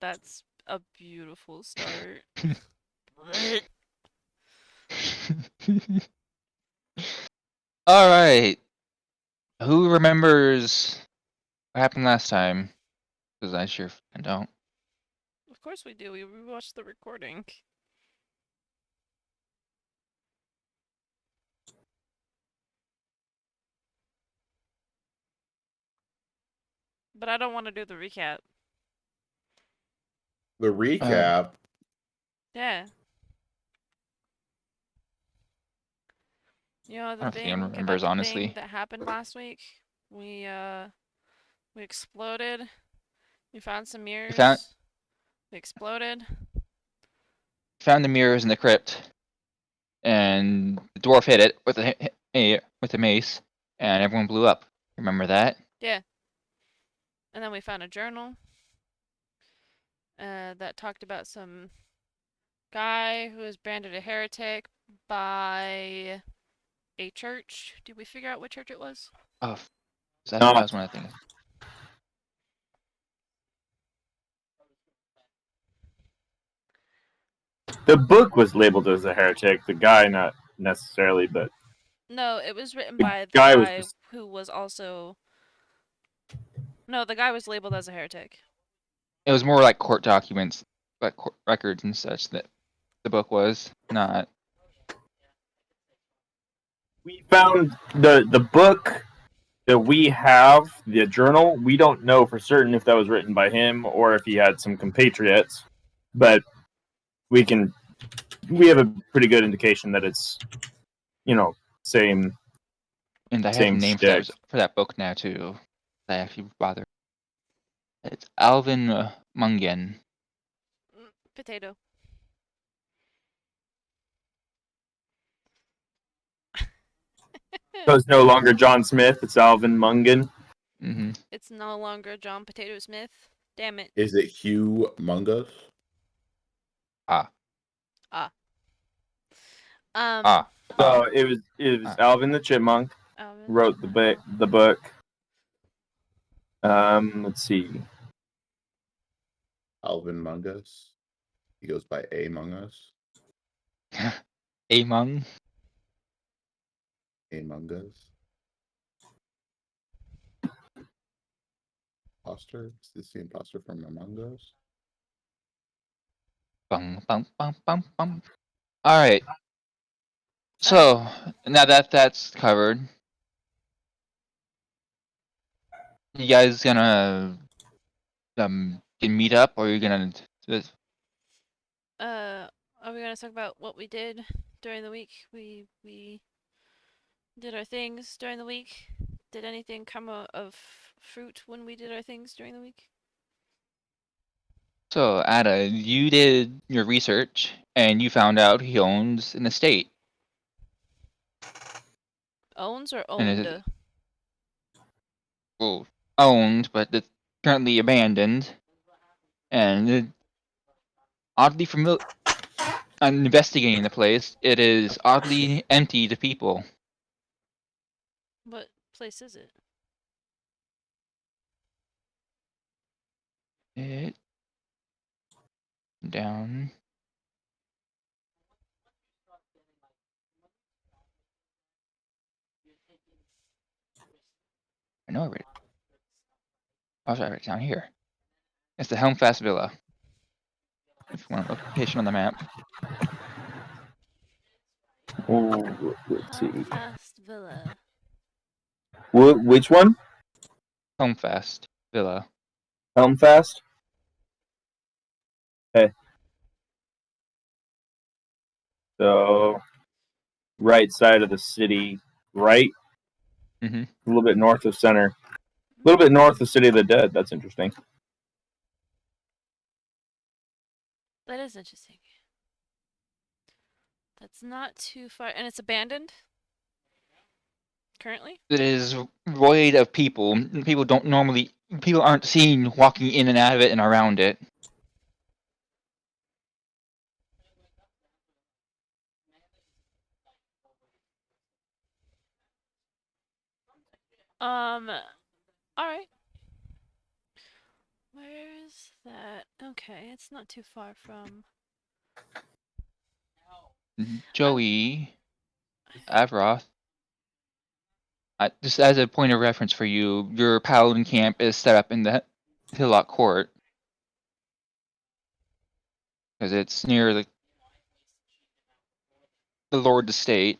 That's a beautiful start. All right. Who remembers what happened last time? Because I sure don't. Of course we do. We rewatched the recording. But I don't want to do the recap. The recap. Yeah. You know I the don't think anyone thing remembers, about the honestly. thing that happened last week? We exploded. We found some mirrors. We exploded. Found the mirrors in the crypt, and the dwarf hit it with a mace, and everyone blew up. Remember that? Yeah. And then we found a journal that talked about some guy who was branded a heretic by a church. Did we figure out what church it was? Oh, that was one of the things. The book was labeled as a heretic. The guy, not necessarily, but No, it was written The by the guy guy was- who was also. No, the guy was labeled as a heretic. It was more like court documents, like court records and such that the book was not. we found the book that we have, the journal. We don't know for certain if that was written by him or if he had some compatriots, but we have a pretty good indication that it's, same. And I have a Same name shtick. for that book now too. I actually bother. It's Alvin Mungan. Potato. So it's no longer John Smith. It's Alvin Mungan. Mm-hmm. It's no longer John Potato Smith. Damn it. Is it Hugh Mungus? Ah. Um. So it was Alvin the Chipmunk Alvin wrote the book. Let's see. Alvin Mungus. He goes by Among Us. Among. Among Us. Imposter? Is this the imposter from Among Us? Bum, bum, bum, bum, bum. All right. So now that that's covered, you guys gonna meet up, or you gonna? Are we gonna talk about what we did during the week? We did our things during the week. Did anything come of fruit when we did our things during the week? So Ada, you did your research and you found out he owns an estate. Owns or And owned? it, well, owned, but it's currently abandoned. And oddly familiar. On investigating the place, it is oddly empty to people. What place is it? It down. I know I read it. Oh, sorry, I read it down here. It's the Helmfast Villa. If you want a location on the map. Oh, let's see. Fast Villa. Which one? Helmfast Villa. Helmfast? Okay. So, right side of the city, right? Mm-hmm. A little bit north of center. A little bit north of City of the Dead. That's interesting. That is interesting. That's not too far, and it's abandoned. Currently. It is void of people. People aren't seen walking in and out of it and around it. All right. Okay, it's not too far from. Joey, Avroth. Just as a point of reference for you, your paladin camp is set up in the Hillock Court because it's near the Lord's estate,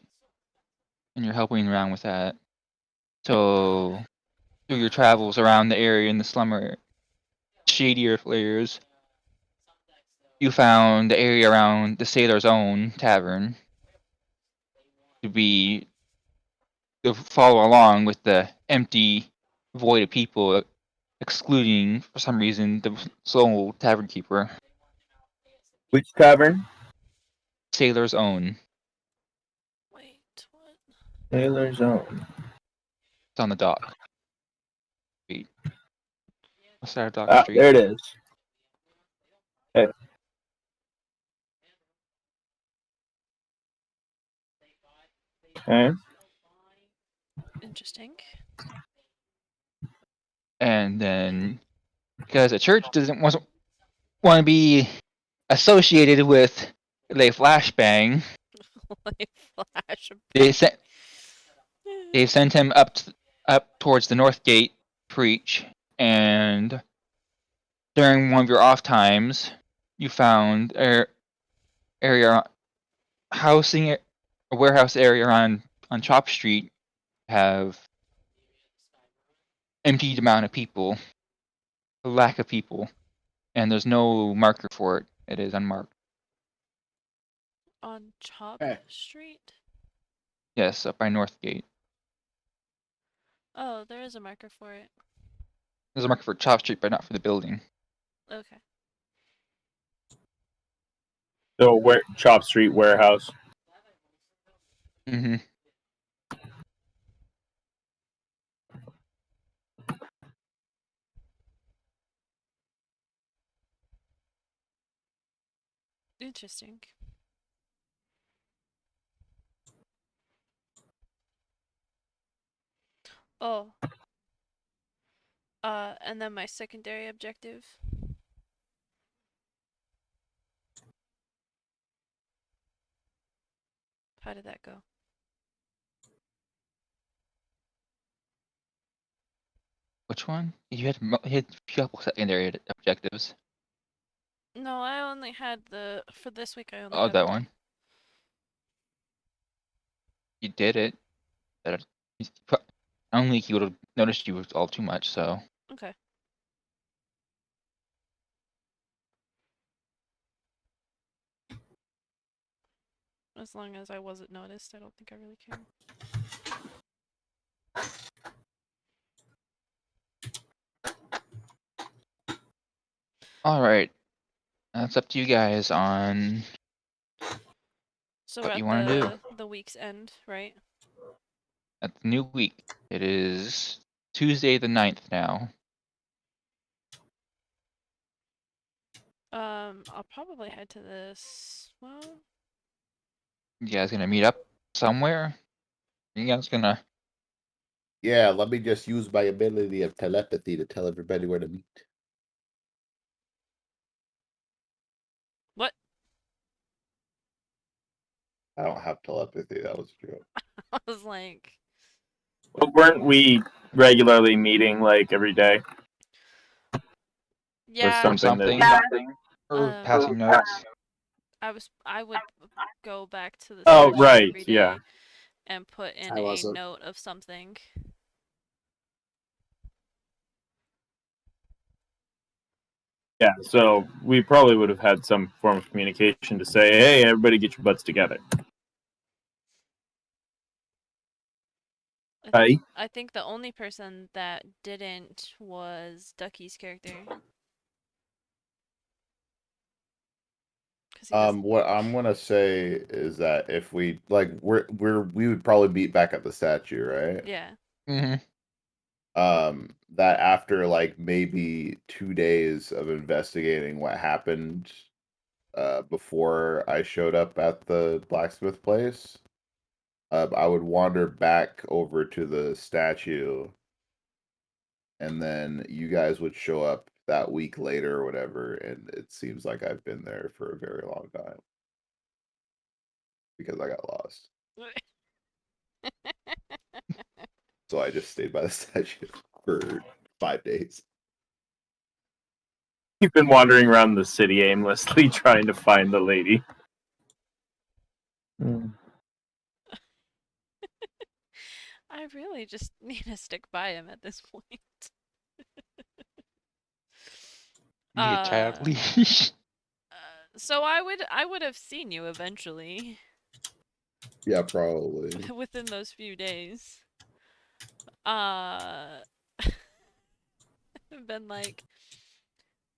and you're helping around with that. So, through your travels around the area in the slumber, shadier layers, you found the area around the Sailor's Own Tavern to follow along with the empty void of people, excluding for some reason the sole tavern keeper. Which tavern? Sailor's Own. Wait, what? Taylor's Own. It's on the dock. Street. What's that dock street? There it is. Okay. Interesting. And then because the church doesn't want to be associated with a flashbang, Like flash. they sent him up towards the north gate to preach, and during one of your off times, you found area housing a warehouse area on Chop Street have emptied amount of people, a lack of people, and there's no marker for it. It is unmarked. On Chop Hey. Street? Yes, up by Northgate. Oh, there is a marker for it. There's a marker for Chop Street, but not for the building. Okay. So where Chop Street warehouse. Mm-hmm. Interesting. Oh. And then my secondary objective. How did that go? Which one? You had a couple secondary objectives. No, I only had for this week I only Oh, had that one. one. You did it. I don't think he would have noticed you all too much, so. Okay. As long as I wasn't noticed, I don't think I really care. Alright. That's up to you guys on So what we're you at want to do. the week's end, right? At the new week. It is Tuesday the 9th now. I'll probably head to this. Well, You guys gonna meet up somewhere? You guys gonna... Yeah, let me just use my ability of telepathy to tell everybody where to meet. what? I don't have telepathy. That was a joke. I was like, But weren't we regularly meeting like every day? yeah. something? Or Um, passing notes? I would go back to the Oh, statue right, every day yeah. and put in I a wasn't. note of something. Yeah, so we probably would have had some form of communication to say, hey, everybody get your butts together. I think the only person that didn't was Ducky's character. 'Cause he doesn't. What I'm gonna say is that if we we would probably meet back at the statue, right? Yeah. Mm-hmm. That after like maybe 2 days of investigating what happened, before I showed up at the blacksmith place, I would wander back over to the statue, and then you guys would show up that week later or whatever, and it seems like I've been there for a very long time because I got lost. So I just stayed by the statue for 5 days. You've been wandering around the city aimlessly trying to find the lady. I really just need to stick by him at this point. Need a child Uh, leash. so I would have seen you eventually Yeah, probably. within those few days. Uh, been like,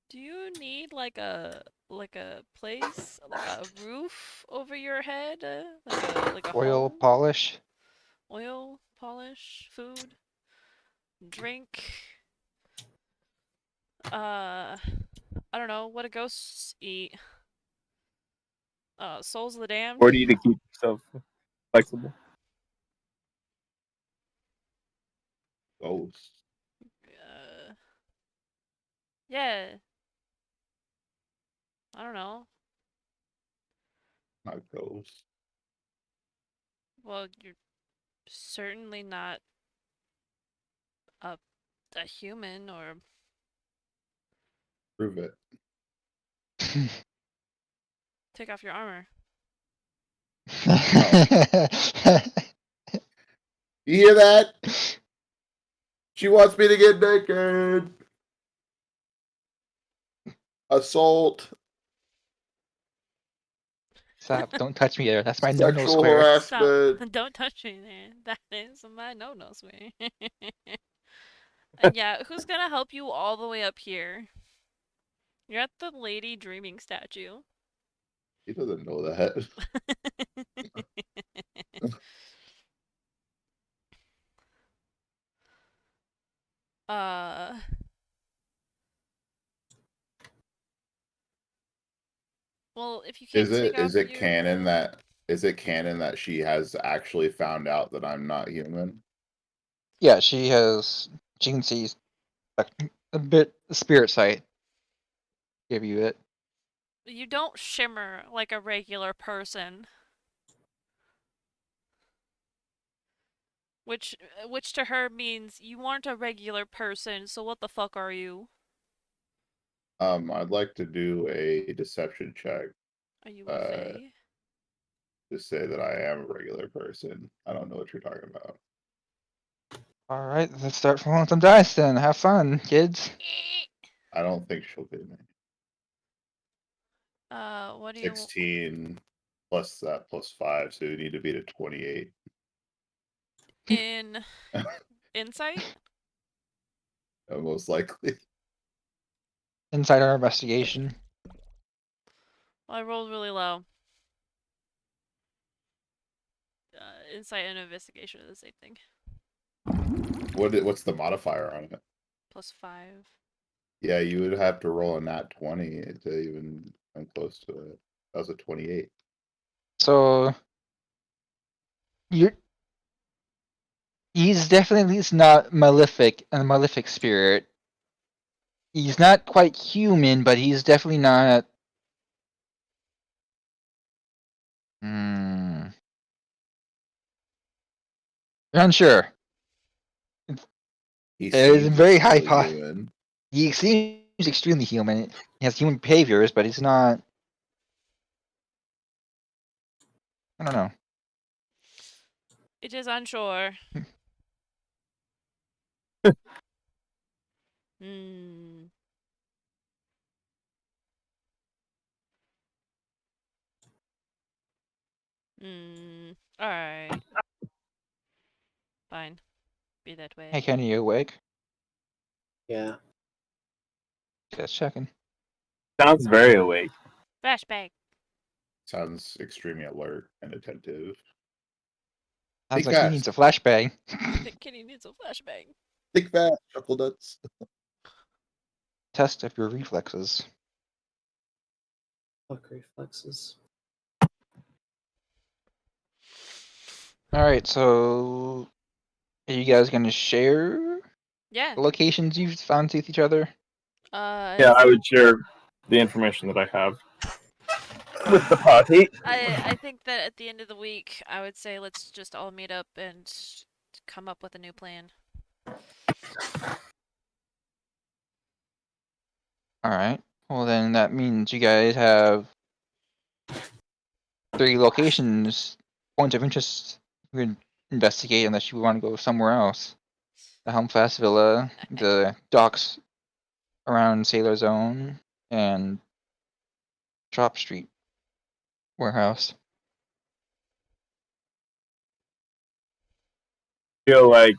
do you need like a place, like a roof over your head, like a Oil home, polish. oil, polish, food, drink. I don't know, what do ghosts eat? Souls of the damned. Or do you to keep yourself flexible? Ghosts. Yeah. I don't know. Not ghosts. Well, you're certainly not a human or Prove it. take off your armor. You hear that? She wants me to get naked. Assault. Stop! Don't touch me there. That's my no-no Sexual square. Stop. harassment. Don't touch me there. That is my no-no swear. And yeah, who's gonna help you all the way up here? You're at the lady dreaming statue. He doesn't know that. uh well, if you can't take off Is it your canon that she has actually found out that I'm not human? Yeah, she has. She can see a bit. The spirit sight. Give you it. you don't shimmer like a regular person. Which to her means you aren't a regular person, so what the fuck are you? I'd like to do a deception check Are you a fae? to say that I am a regular person. I don't know what you're talking about. All right, let's start rolling some dice then. Have fun, kids. I don't think she'll get me. What do you 16 plus that plus 5, so you need to beat a 28. in insight? Most likely. Inside our investigation. Well, I rolled really low. Insight and investigation are the same thing. What's the modifier on it? +5. Yeah, you would have to roll a nat 20 to even come close to it. That was a 28. So you he's definitely at least not malefic, a malefic spirit. He's not quite human, but he's definitely not. Hmm. You're unsure. He It is seems very high extremely human. He seems extremely human. He has human behaviors, but he's not. I don't know. It is unsure. Hmm. Hmm. Alright. Fine. Be that way. Hey, Kenny, you awake? Yeah. Just checking. Sounds very awake. Flashback. Sounds extremely alert and attentive. Sounds Think like he fast. needs a flashbang. I think Kiny needs a flashbang. Think fast, chuckle nuts. Test of your reflexes. Fuck reflexes. All right, so are you guys gonna share Yeah. the locations you've found with each other? Yeah, I would share the information that I have with the party. I think that at the end of the week, I would say let's just all meet up and come up with a new plan. All right. Well, then that means you guys have 3 locations, points of interest you can investigate unless you want to go somewhere else. The Helmfast Villa, the docks around Sailor Zone, and Chop Street warehouse. Feel like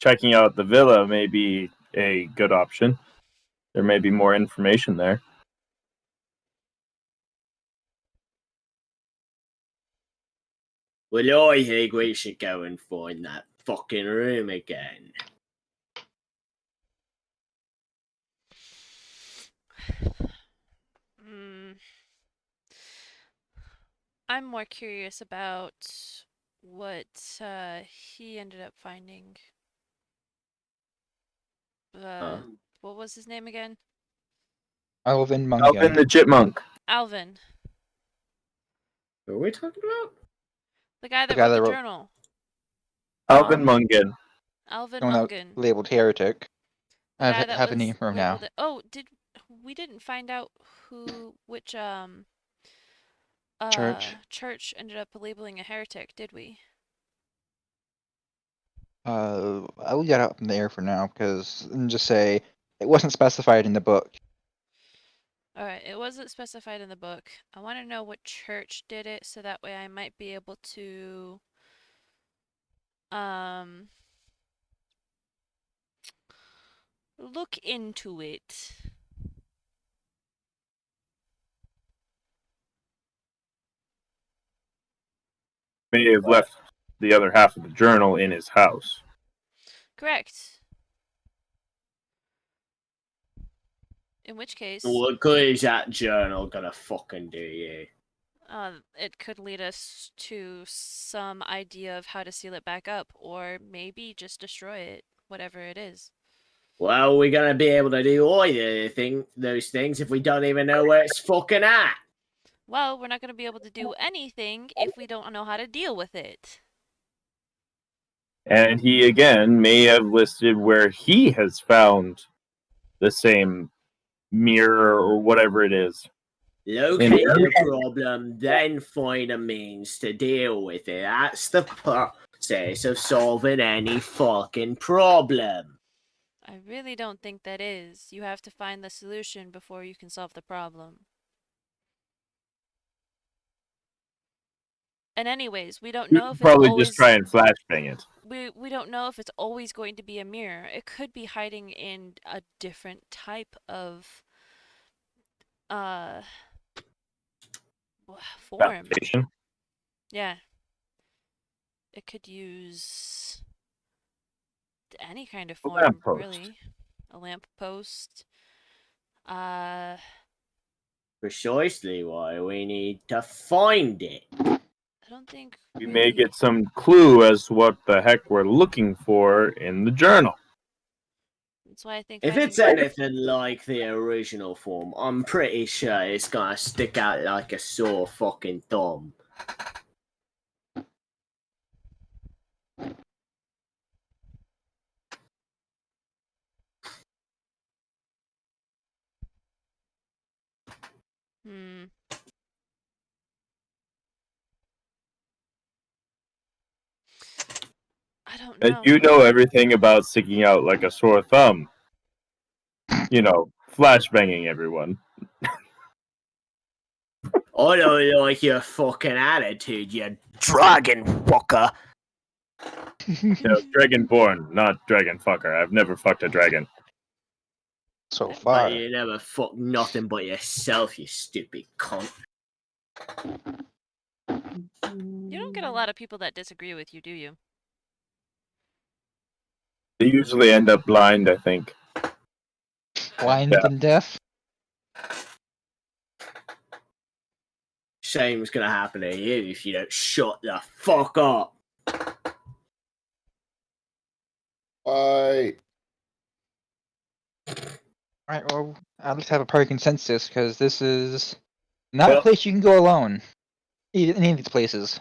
checking out the villa may be a good option. There may be more information there. Well, I think we should go and find that fucking room again. I'm more curious about what he ended up finding. What was his name again? Alvin Alvin Mungan. the Chipmunk. Alvin. What are we talking about? The guy that guy wrote that the wrote- journal. Alvin Mungan. Alvin The one that Mungan. labeled heretic. The I guy that have a was name for him now. labeled it. Oh, we didn't find out which church ended up labeling a heretic, did we? I will get out from there for now because and just say it wasn't specified in the book. Alright, it wasn't specified in the book. I want to know what church did it so that way I might be able to look into it. May have left the other half of the journal in his house. Correct. In which case, What good is that journal gonna fucking do you? it could lead us to some idea of how to seal it back up, or maybe just destroy it, whatever it is. Well, we're gonna be able to do those things if we don't even know where it's fucking at. Well, we're not going to be able to do anything if we don't know how to deal with it. And he again may have listed where he has found the same mirror or whatever it is. Locate the problem, then find a means to deal with it. That's the process of solving any fucking problem. I really don't think that is. You have to find the solution before you can solve the problem. And anyways, we don't know if it's Probably always... just try and flashbang it. We don't know if it's always going to be a mirror. It could be hiding in a different type of form. Application. Yeah. It could use any kind of form, really. A lamppost. Precisely why we need to find it. I don't think We really... may get some clue as to what the heck we're looking for in the journal. That's why I think If it's anything like the original form, I'm pretty sure it's gonna stick out like a sore fucking thumb. I don't And know. you know everything about sticking out like a sore thumb. You know, flashbanging everyone. I don't like your fucking attitude, you dragon fucker. No, dragonborn, not dragon fucker. I've never fucked a dragon. So But far. you never fuck nothing but yourself, you stupid cunt. You don't get a lot of people that disagree with you, do you? They usually end up blind, I think. Blind Yeah. and deaf? Shame's gonna happen to you if you don't shut the fuck up. I Alright, well, at least have a party consensus, because this is not a Well- place you can go alone. Any of these places.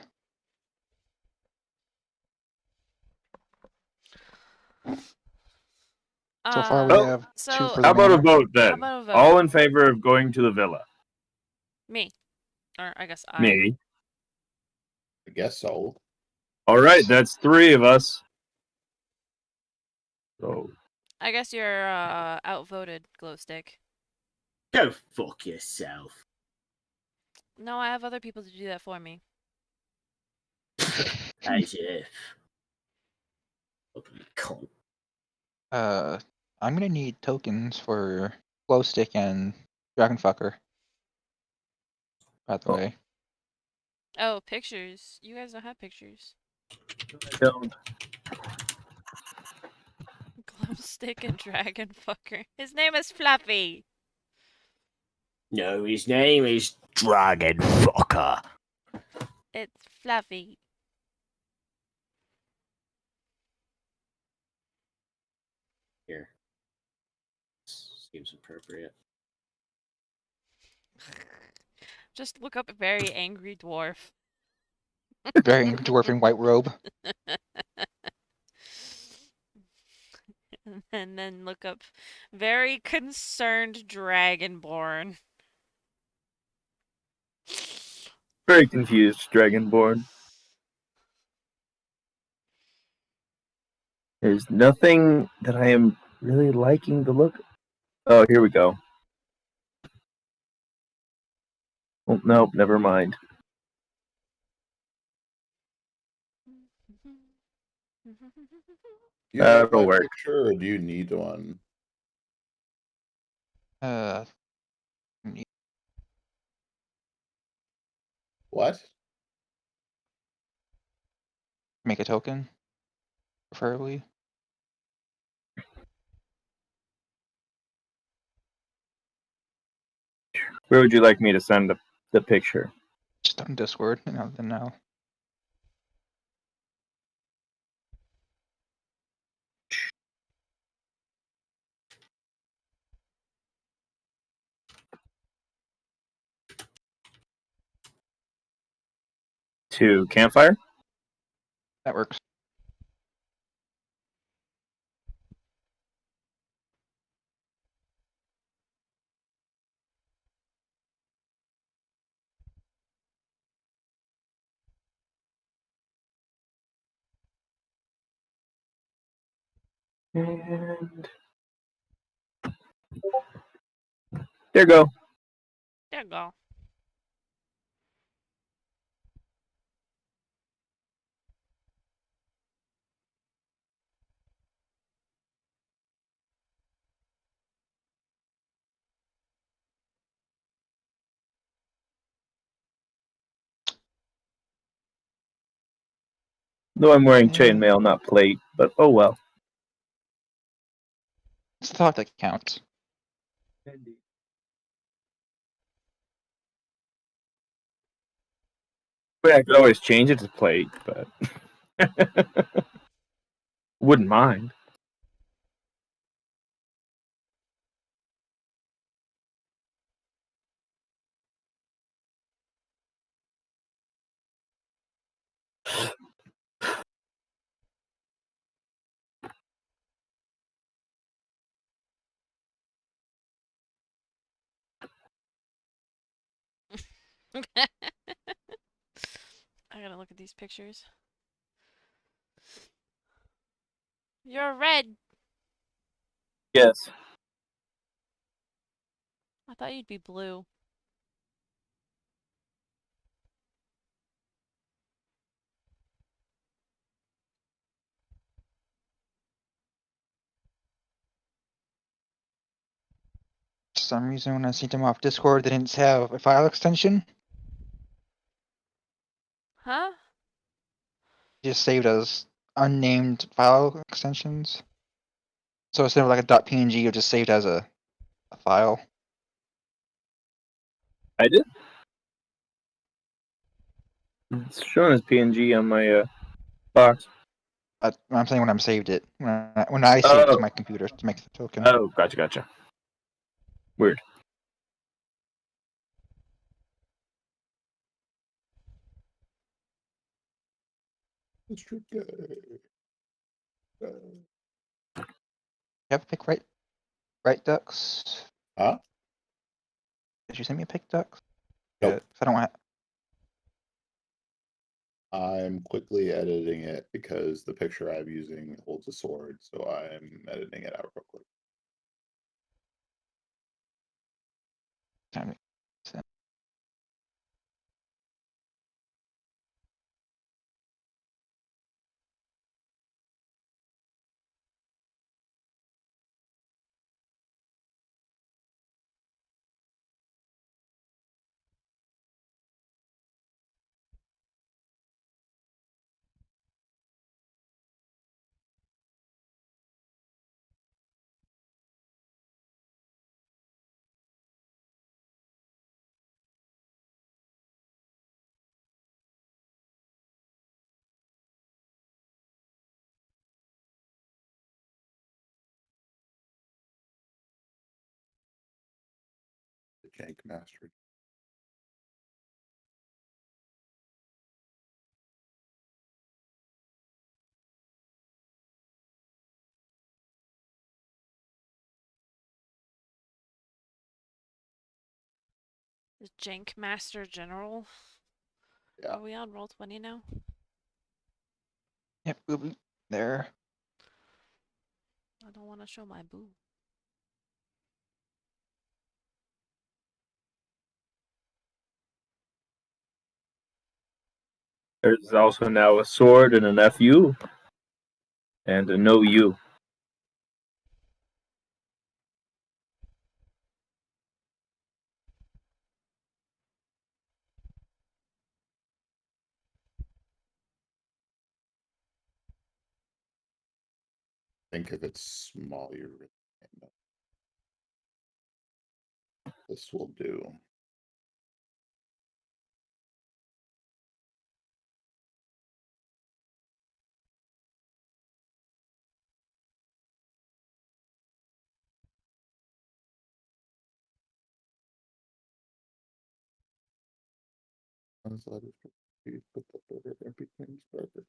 So far, we Well, have two So for How the about a manor. vote how then? about a vote? All in favor of going to the villa? Me, or I guess I. Me. I guess so. All right, that's 3 of us. So I guess you're outvoted, Glowstick. Go fuck yourself. No, I have other people to do that for me. As if. Fucking cunt. I'm gonna need tokens for Glowstick and Dragonfucker. By the way. Oh, pictures. You guys don't have pictures. don't. Glowstick and Dragonfucker. His name is Fluffy. No, his name is Dragon Fucker. It's Fluffy. Here. Seems appropriate. Just look up very angry dwarf. Very dwarf in white robe. And then look up very concerned dragonborn. Very confused, Dragonborn. There's nothing that I am really liking the look. Oh, here we go. Oh, nope, never mind. Do you have That'll my work. picture, or do you need one? Uh, What? make a token, preferably. Where would you like me to send the picture? Just on Discord, then now. To Campfire? That works. And there you go. There you go. Though I'm wearing Yeah. chainmail, not plate, but oh well. It's the thought that counts. I could always change it to plate, but wouldn't mind. I gotta look at these pictures. You're red. Yes. I thought you'd be blue. For some reason, when I sent them off Discord, they didn't have a file extension. Huh? It just saved as unnamed file extensions. So instead of like a .png, it just saved as a file. I did. It's showing as PNG on my box. I'm saying when I saved it. When I saved it to my computer to make the token. Oh, gotcha. Weird. District guy. You have a pick, right, Ducks? Huh? Did you send me a pick, Ducks? Nope. Good, 'cause I don't want. I'm quickly editing it because the picture I'm using holds a sword, so I'm editing it out real quick. Time to send. The Jank Master. The Jank Master General. Yeah. Are we on Roll20 now? Yep, we'll be there. I don't want to show my boo. There's also now a sword and an FU and a no U. I think if it's small, you're really can't know. This will do. Put the burger in between burger.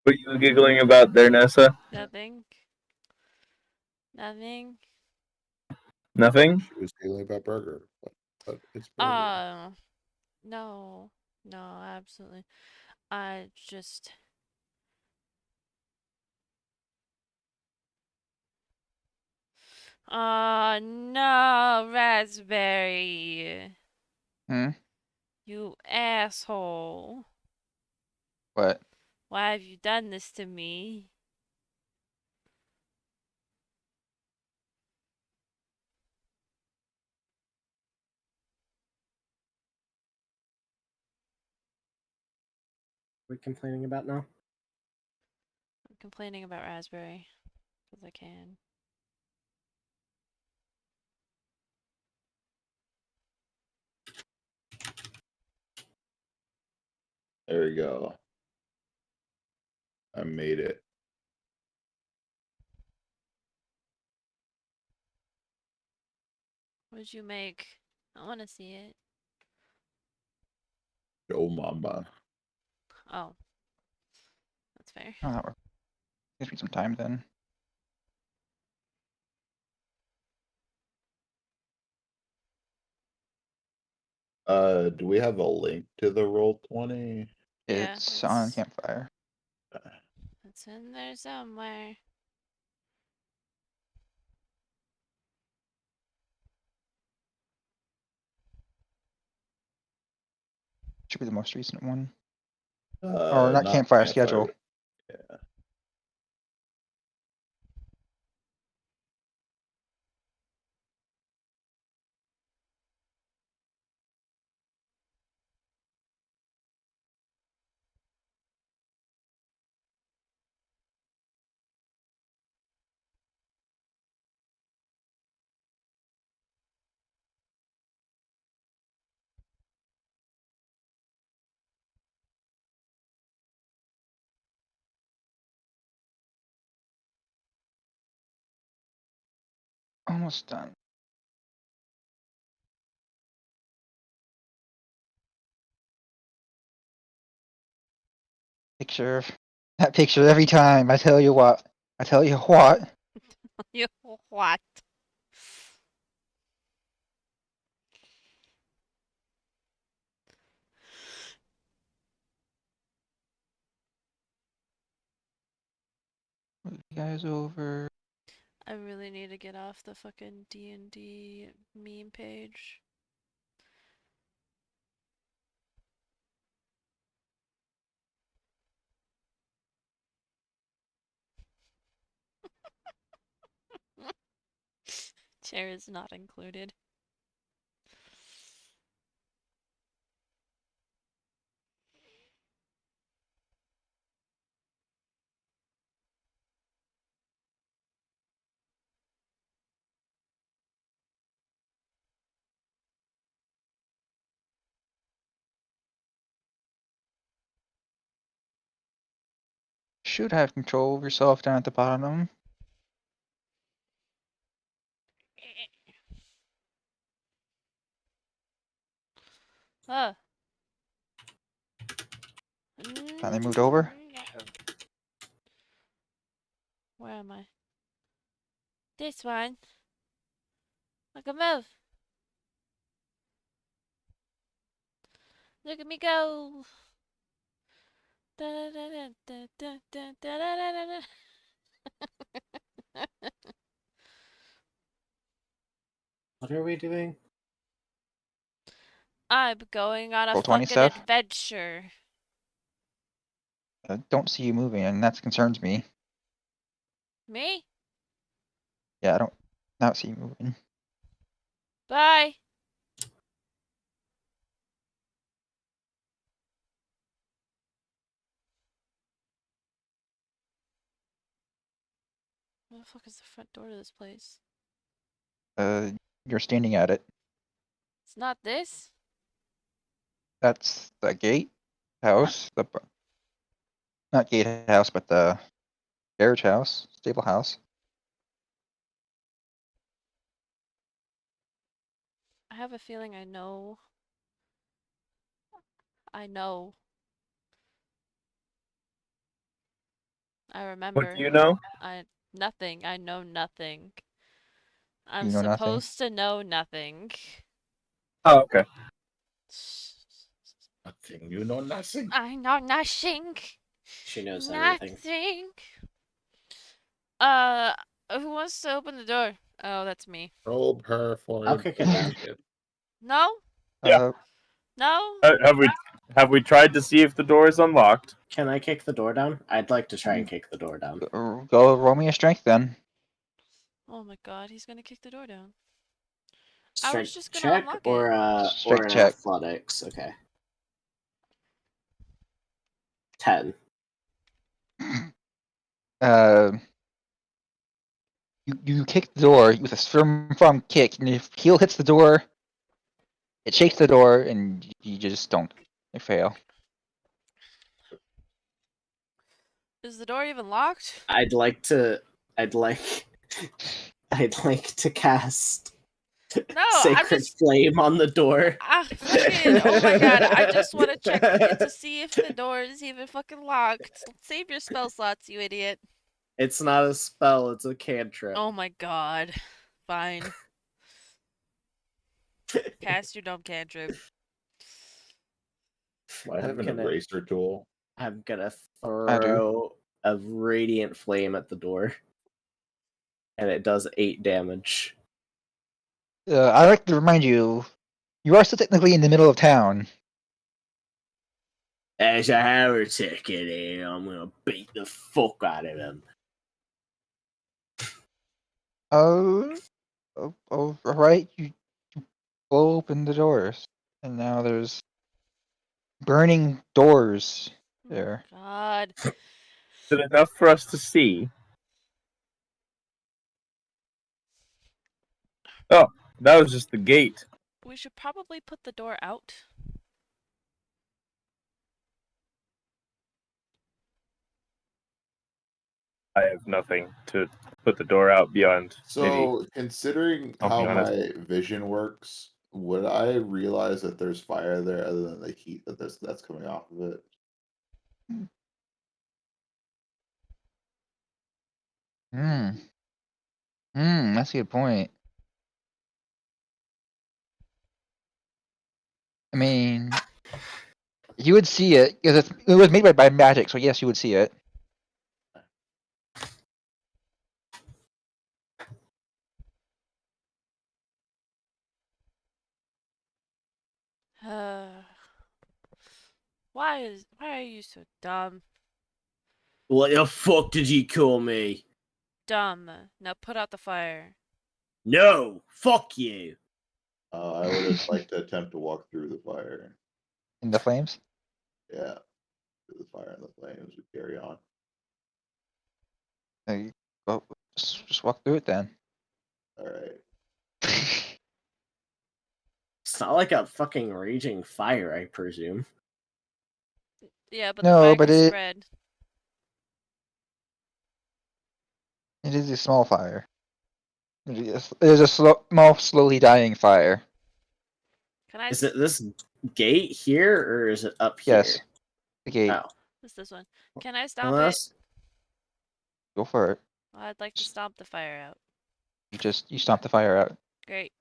What are you giggling about there, Nessa? Nothing. Nothing. Nothing? She was giggling about burger, but it's burger. No. No, absolutely. I just. Oh, no, Raspberry. Hmm. You asshole. What? Why have you done this to me? What are we complaining about now? I'm complaining about Raspberry. Because I can. There we go. I made it. What did you make? I want to see it. Joe Mama. Oh. That's fair. Oh, that worked. Gives me some time then. Do we have a link to the Roll20? Yeah, It's on it's Campfire. in there somewhere. Should be the most recent one. Or not Not Campfire, Campfire. schedule. Yeah. almost done. Picture. That picture every time. I tell you what. I tell you what. You what? Move you guys over. I really need to get off the fucking D&D meme page. Chair is not included. Should have control of yourself down at the bottom. Ah. Finally moved over. Where am I? This one. Look at move. Look at me go. Da, da, da, da, da, da, da, da, da, da, da. What are we doing? I'm going on a Roll 20 fucking stuff. adventure. I don't see you moving, and that concerns me. Me? Yeah, I don't not see you moving. Bye. Where the fuck is the front door to this place? You're standing at it. It's not this? That's the gate house. Not gatehouse, but the carriage house, stable house. I have a feeling I know. I know. I What remember. do you know? Nothing. I know nothing. I'm You know nothing. supposed to know nothing. Oh, okay. Nothing. You know nothing. I know nothing. She knows everything. Nothing. Who wants to open the door? Oh, that's me. Probe her for I'll kick it down. bullshit. No? Uh, No? Have we tried to see if the door is unlocked? Can I kick the door down? I'd like to try and kick the door down. go roll me a strength then. Oh my god, he's gonna kick the door down. I was Strength just gonna check unlock or it. Strength an check. athletics. Okay. 10. Uh, you kick the door with a firm kick, and if heel hits the door, it shakes the door, and you just don't. You fail. Is the door even locked? I'd like to cast No, I'm Sacred just. Flame on the door. Fucking. Oh my god, I just wanna check it to see if the door is even fucking locked. Save your spell slots, you idiot. It's not a spell, it's a cantrip. Oh my god. Fine. Cast your dumb cantrip. I have an gonna- eraser tool. I'm gonna I do. throw a radiant flame at the door. And it does 8 damage. I like to remind you, you are still technically in the middle of town. As a heretic in here, I'm gonna beat the fuck out of him. Oh, all right. You blow open the doors, and now there's burning doors there. Oh god. Is it enough for us to see? Oh, that was just the gate. We should probably put the door out. I have nothing to put the door out beyond. Maybe So, considering I'll how be honest. my vision works, would I realize that there's fire there other than the heat that's coming off of it? That's a good point. I mean, you would see it because it was made by magic, so yes, you would see it. Why are you so dumb? What the fuck did you call me? Dumb. Now put out the fire. No, fuck you. I would like to attempt to walk through the fire. In the flames. Yeah, through the fire and the flames. We carry on. There you go. Just walk through it then. All right. It's not like a fucking raging fire, I presume. Yeah, but the No, fire but can it spread. is a small fire. It is a small, slowly dying fire. Can I? Is it this gate here or is it up Yes, here? the gate. Oh, This one. Can I stomp well, it? that's- Go for it. I'd like to stomp the fire out. You stomp the fire out. Great.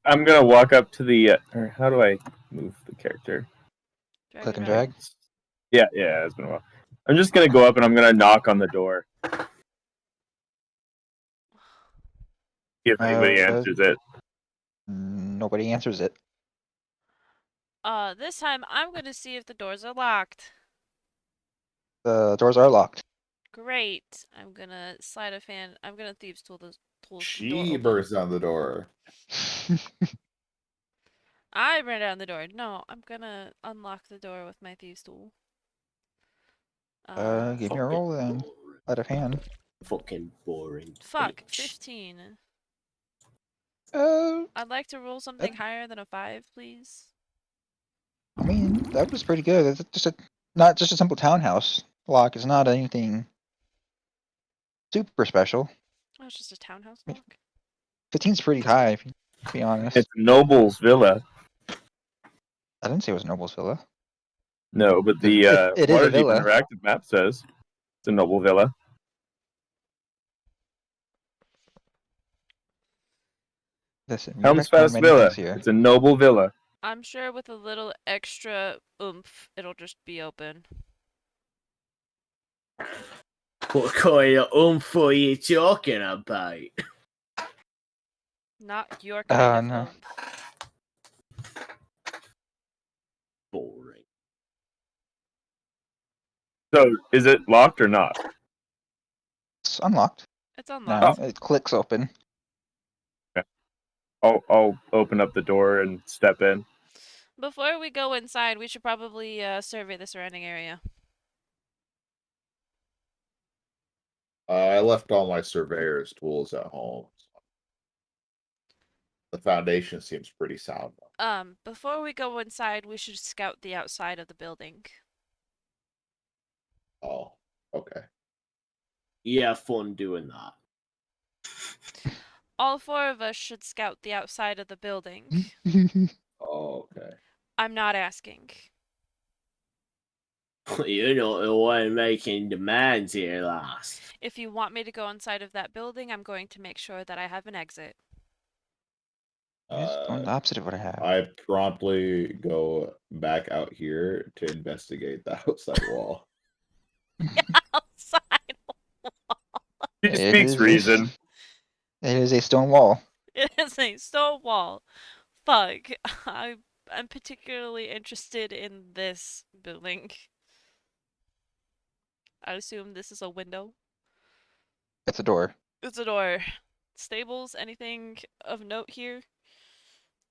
I'm gonna walk up to the. Or how do I move the character? Click and around. drag. Yeah, it's been a while. I'm just gonna go up and I'm gonna knock on the door. If anybody answers it. Nobody answers it. This time I'm gonna see if the doors are locked. The doors are locked. Great. I'm gonna sleight of hand. I'm gonna thieves tool the door She open. bursts down the door. I ran down the door. No, I'm gonna unlock the door with my thieves tool. Give me a roll then. Out of hand. fucking boring. Fuck. bitch. 15. Uh, I'd like to roll something higher than a 5, please. I mean that was pretty good. It's just not just a simple townhouse lock. It's not anything super special. Oh, it's just a townhouse lock. 15's pretty high, if you be honest. It's Noble's Villa. I didn't say it was Noble's Villa. No, but the It is a Waterdeep villa. interactive map says it's a Noble Villa. Listen, we Helm's recommend Fast many Villa. things here. It's a Noble Villa. I'm sure with a little extra oomph, it'll just be open. What kind of oomph are you talking about? Not your kind of No. oomph. Boring. So, is it locked or not? It's unlocked. It's Now unlocked. it clicks open. I'll open up the door and step in. Before we go inside, we should probably survey the surrounding area. I left all my surveyor's tools at home. The foundation seems pretty sound. Before we go inside, we should scout the outside of the building. Oh, okay. You have fun doing that. All 4 of us should scout the outside of the building. Oh, okay. I'm not asking. You're not the one making demands here, lass. If you want me to go inside of that building, I'm going to make sure that I have an exit. It's going the opposite of what I have. I promptly go back out here to investigate the outside wall. Outside. She It speaks is reason. It is a stone wall. It is a stone wall. Fuck. I'm particularly interested in this building. I assume this is a window. It's a door. It's a door. Stables, anything of note here?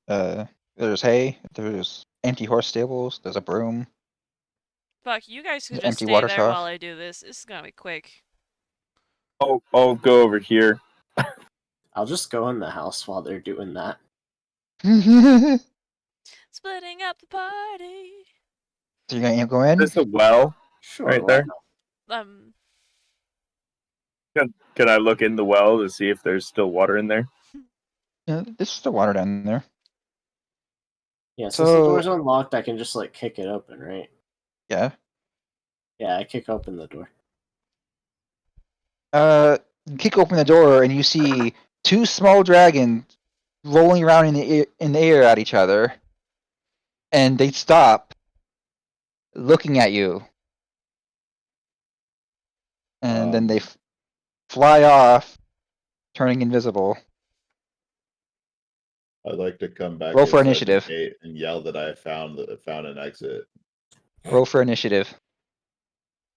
There's hay. There's empty horse stables. There's a broom. Fuck, you guys could There's just empty stay water there trough. while I do this. This is gonna be quick. I'll go over here. I'll just go in the house while they're doing that. Splitting up the party. So you're gonna go in? Is this a well Sure. right why there? not? Can I look in the well to see if there's still water in there? Yeah, there's still water down there. Yeah, since the So door's unlocked, I can just like kick it open, right? yeah. Yeah, I kick open the door. You kick open the door and you see two small dragons rolling around in the air at each other, and they stop, looking at you, and then they fly off, turning invisible. I'd like to come back Roll for inside the initiative. gate and yell that I found an exit. Roll for initiative.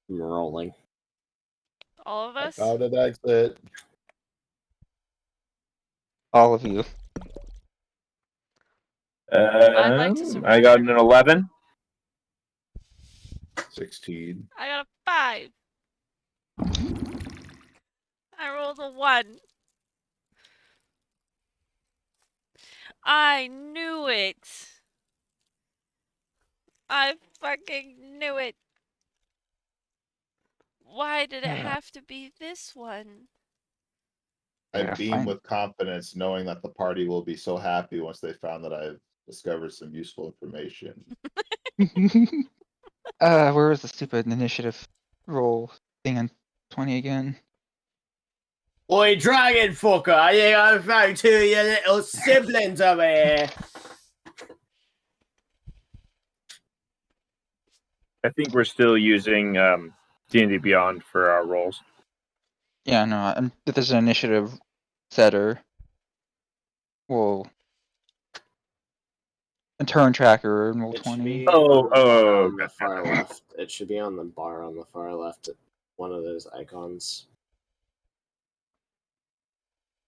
I'm rolling. All of I us? found an exit. All of you. I'd like to I got surrender. an 11. 16. I got a 5. I rolled a 1. I knew it. I fucking knew it. Why did it have to be this one? I Yeah, beam fine. with confidence, knowing that the party will be so happy once they found that I've discovered some useful information. Where was the stupid initiative roll thing on 20 again? Oi, dragon fucker, I think I found two of your little siblings over here. I think we're still using D&D Beyond for our rolls. Yeah, no, if there's an initiative setter, we'll a turn tracker and roll It should 20. be Oh, on the bar on the okay. far left. It should be on the bar on the far left. One of those icons.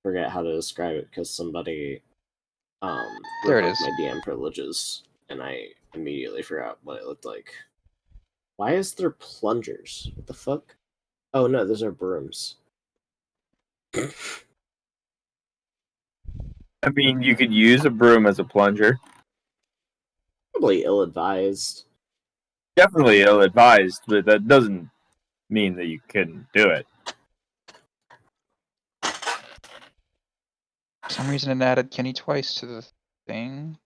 Forget how to describe it because somebody There it revoked is. my DM privileges, and I immediately forgot what it looked like. Why is there plungers? What the fuck? Oh no, those are brooms. I mean, you could use a broom as a plunger. Probably ill-advised. Definitely ill-advised, but that doesn't mean that you couldn't do it. For some reason it added Kenny twice to the thing.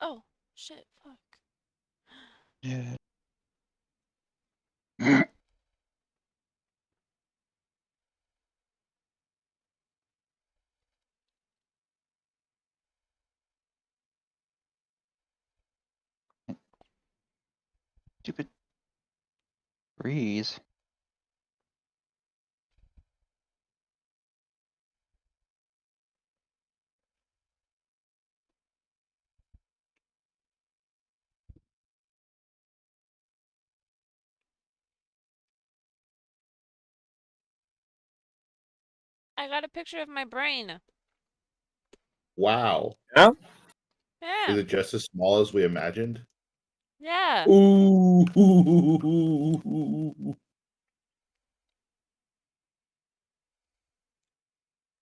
Oh, shit, fuck. Yeah. Stupid breeze. I got a picture of my brain. Wow. Yeah? Yeah. Is it just as small as we imagined? Yeah. Ooh.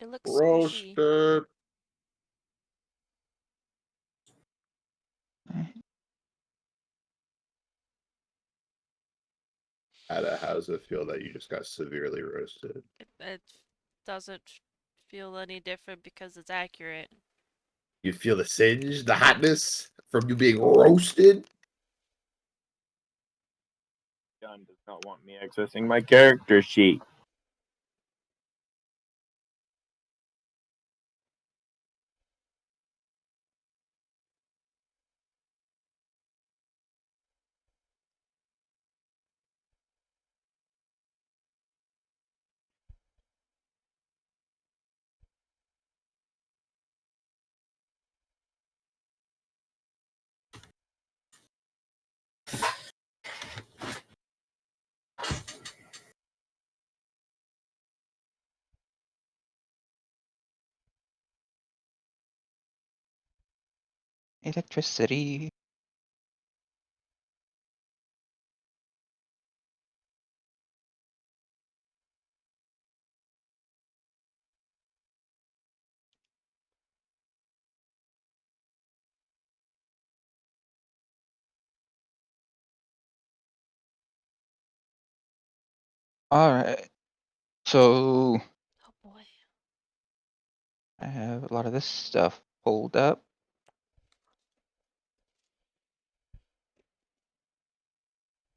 It looks squishy. Roasted. How does it feel that you just got severely roasted? It doesn't feel any different because it's accurate. You feel the singe, the hotness from you being roasted? John does not want me accessing my character sheet. Electricity. Alright. So Oh boy. I have a lot of this stuff pulled up.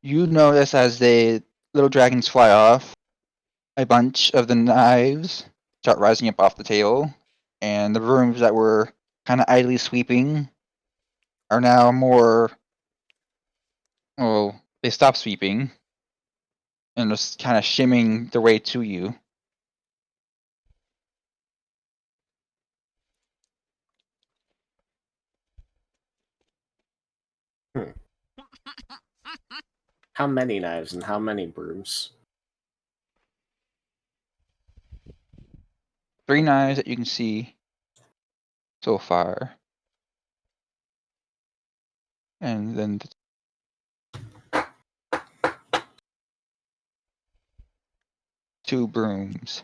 You notice as the little dragons fly off, a bunch of the knives start rising up off the table, and the rooms that were kind of idly sweeping are now more. Well, they stop sweeping and just kind of shimming their way to you. How many knives and how many brooms? 3 knives that you can see so far. And then 2 brooms.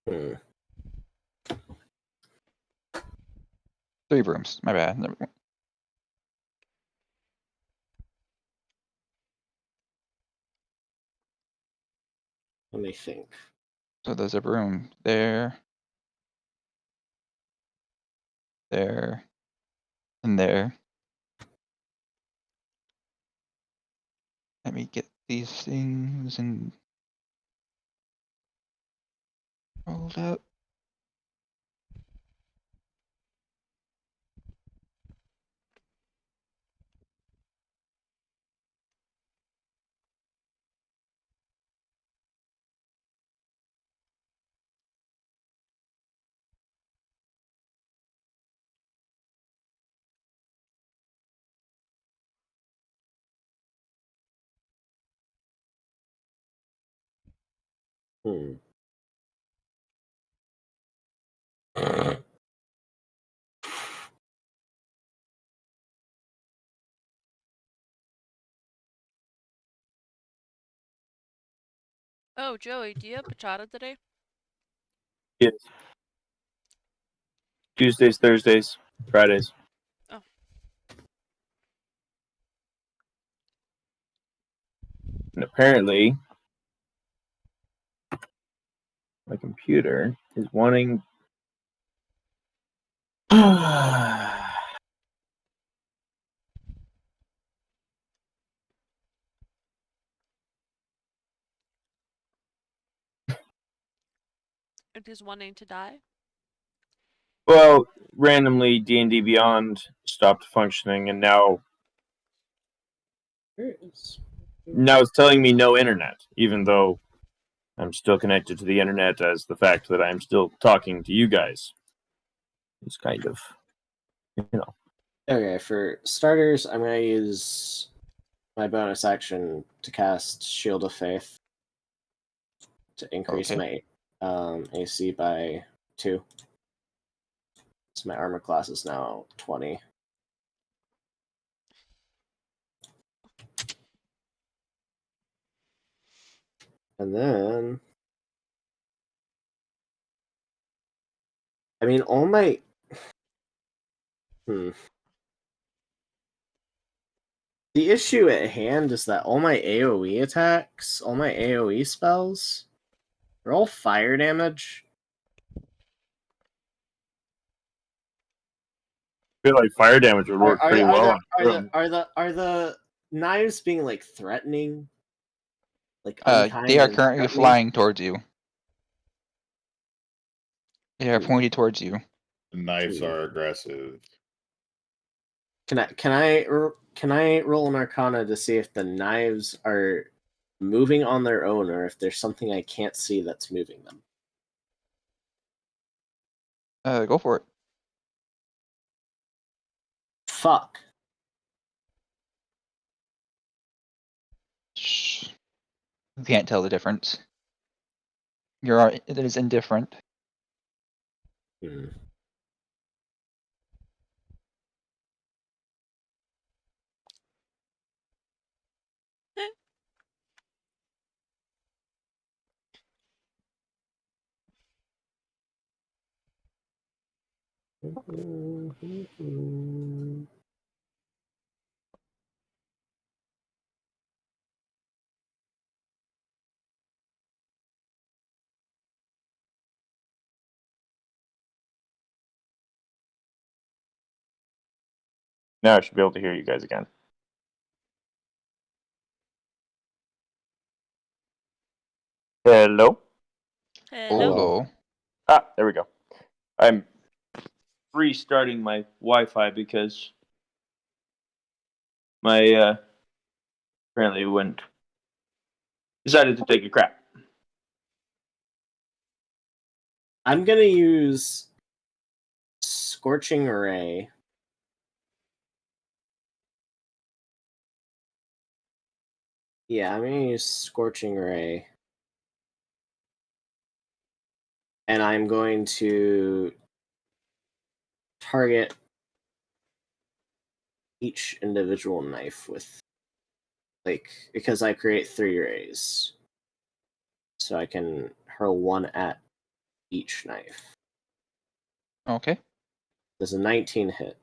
Hmm. 3 brooms. My bad. Let me think. So there's a broom there, there, and there. Let me get these things and rolled up. Hmm. Oh, Joey, do you have pachata today? Yes. Tuesdays, Thursdays, Fridays. Oh. And apparently, my computer is wanting. It is wanting to die? Well, randomly D&D Beyond stopped functioning, and now Where is? it's telling me no internet, even though I'm still connected to the internet, as the fact that I'm still talking to you guys is kind of, Okay, for starters, I'm gonna use my bonus action to cast Shield of Faith to increase Okay. my AC by 2. So my armor class is now 20. And then, I mean, all my. Hmm. The issue at hand is that all my AoE attacks, all my AoE spells, are all fire damage. I feel like fire damage would work pretty well on a room. Are the knives being like threatening, like They unkind are and currently threatening? flying towards you. They are pointed towards you. The knives are aggressive. Can I roll an Arcana to see if the knives are moving on their own or if there's something I can't see that's moving them? Go for it. Fuck. Shh. You can't tell the difference. It is indifferent. Hmm. Now I should be able to hear you guys again. Hello? Hello. Hello. Ah, there we go. I'm restarting my Wi-Fi because my apparently went decided to take a crap. I'm gonna use Scorching Ray. Yeah, I'm gonna use Scorching Ray. And I'm going to target each individual knife with, like, because I create 3 rays. So I can hurl 1 at each knife. Okay. Does a 19 hit?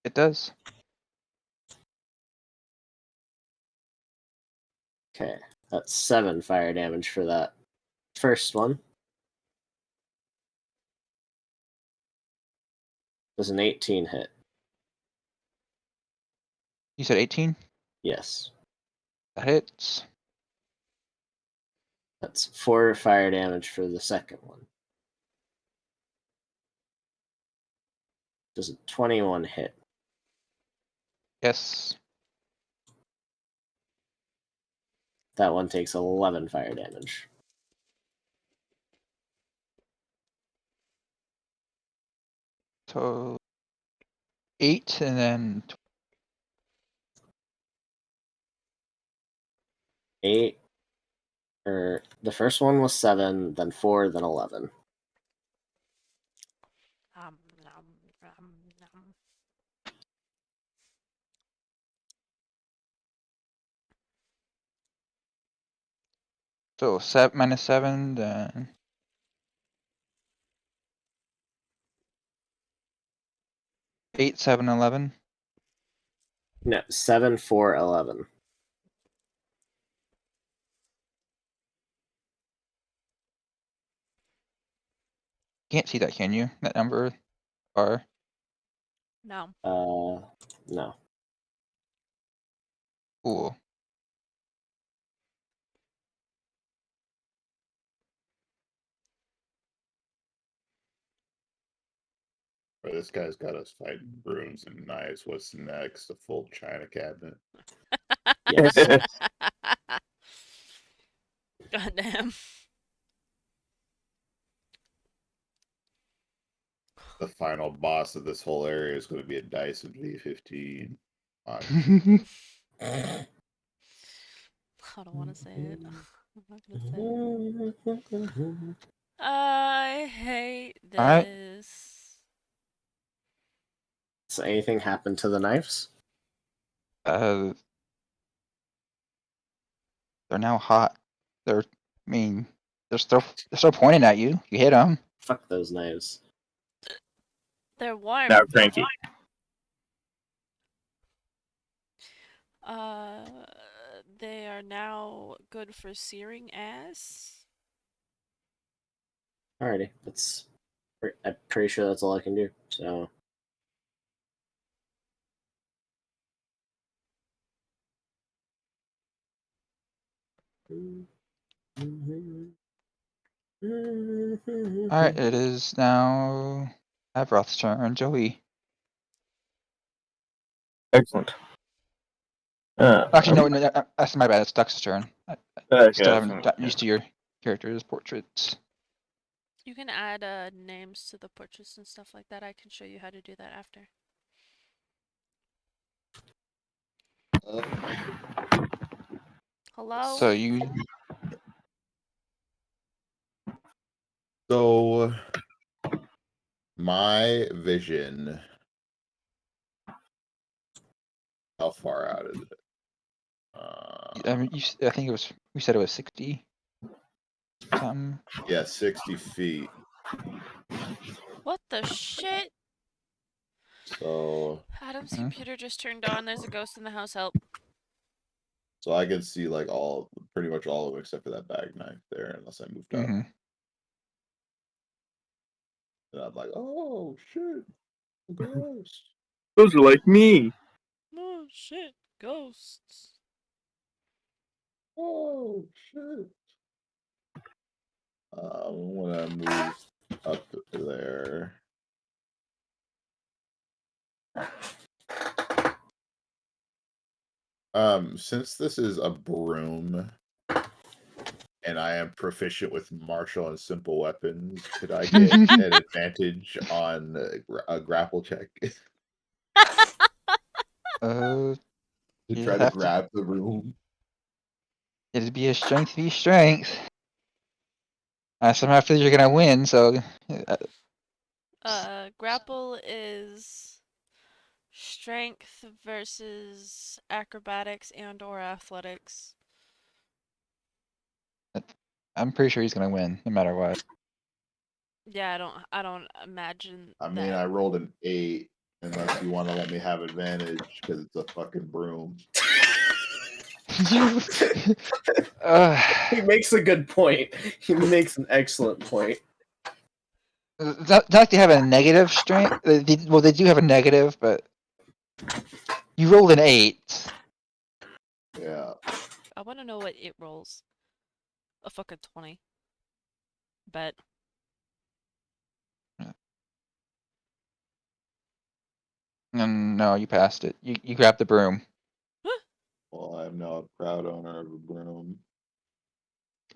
It does. Okay, that's 7 fire damage for that first one. Does an 18 hit? You said 18? Yes. That hits. That's 4 fire damage for the second one. Does a 21 hit? Yes. That one takes 11 fire damage. So 8 and then 8. Or the first one was 7, then 4, then 11. Nom, nom, nom. so 7 minus 7, then 8, 7, 11. No, 7, 4, 11. Can't see that, can you? That number bar. No. No. Cool. Bro, this guy's got us fighting brooms and knives. What's next? A full china cabinet. Yes. Goddamn. The final boss of this whole area is going to be a Dyson V15. I don't want to say it. I'm not gonna say it. I hate Alright. this. So anything happened to the knives? They're now hot. They're still pointing at you. You hit them. Fuck those knives. They're warm. Now cranky. Uh, they are now good for searing ass. Alrighty, I'm pretty sure that's all I can do. So Alright, it is now Avroth's turn. Joey. Excellent. Actually, no, that's my bad. It's Duck's turn. I Okay, still that's haven't fine. gotten used to your character's portraits. You can add names to the portraits and stuff like that. I can show you how to do that after. Hello? So my vision. How far out is it? I mean, I think it was. We said it was 60 something. Yeah, 60 feet. What the shit? So Adam's Mhm. computer just turned on. There's a ghost in the house. Help. I can see like pretty much all of it except for that bag knife there, unless I moved up. Mm-hmm. And I'm like, oh shit, a ghost. Those are like me. Oh shit, ghosts. Oh shit. When I move up there. Since this is a broom and I am proficient with martial and simple weapons, could I get an advantage on a grapple check to You try to have to. grab the broom? It'd be a strength v strength. Somehow I feel you're gonna win. So Grapple is strength versus acrobatics and or athletics. I'm pretty sure he's gonna win, no matter what. Yeah, I don't imagine I mean, that. I rolled an 8, unless you want to let me have advantage because it's a fucking broom. You. He makes a good point. He makes an excellent point. Not like they have a negative strength. Well, they do have a negative, but you rolled an 8. Yeah. I want to know what it rolls. A fucking 20. Bet. No, you passed it. You grabbed the broom. Well, I'm now a proud owner of a broom.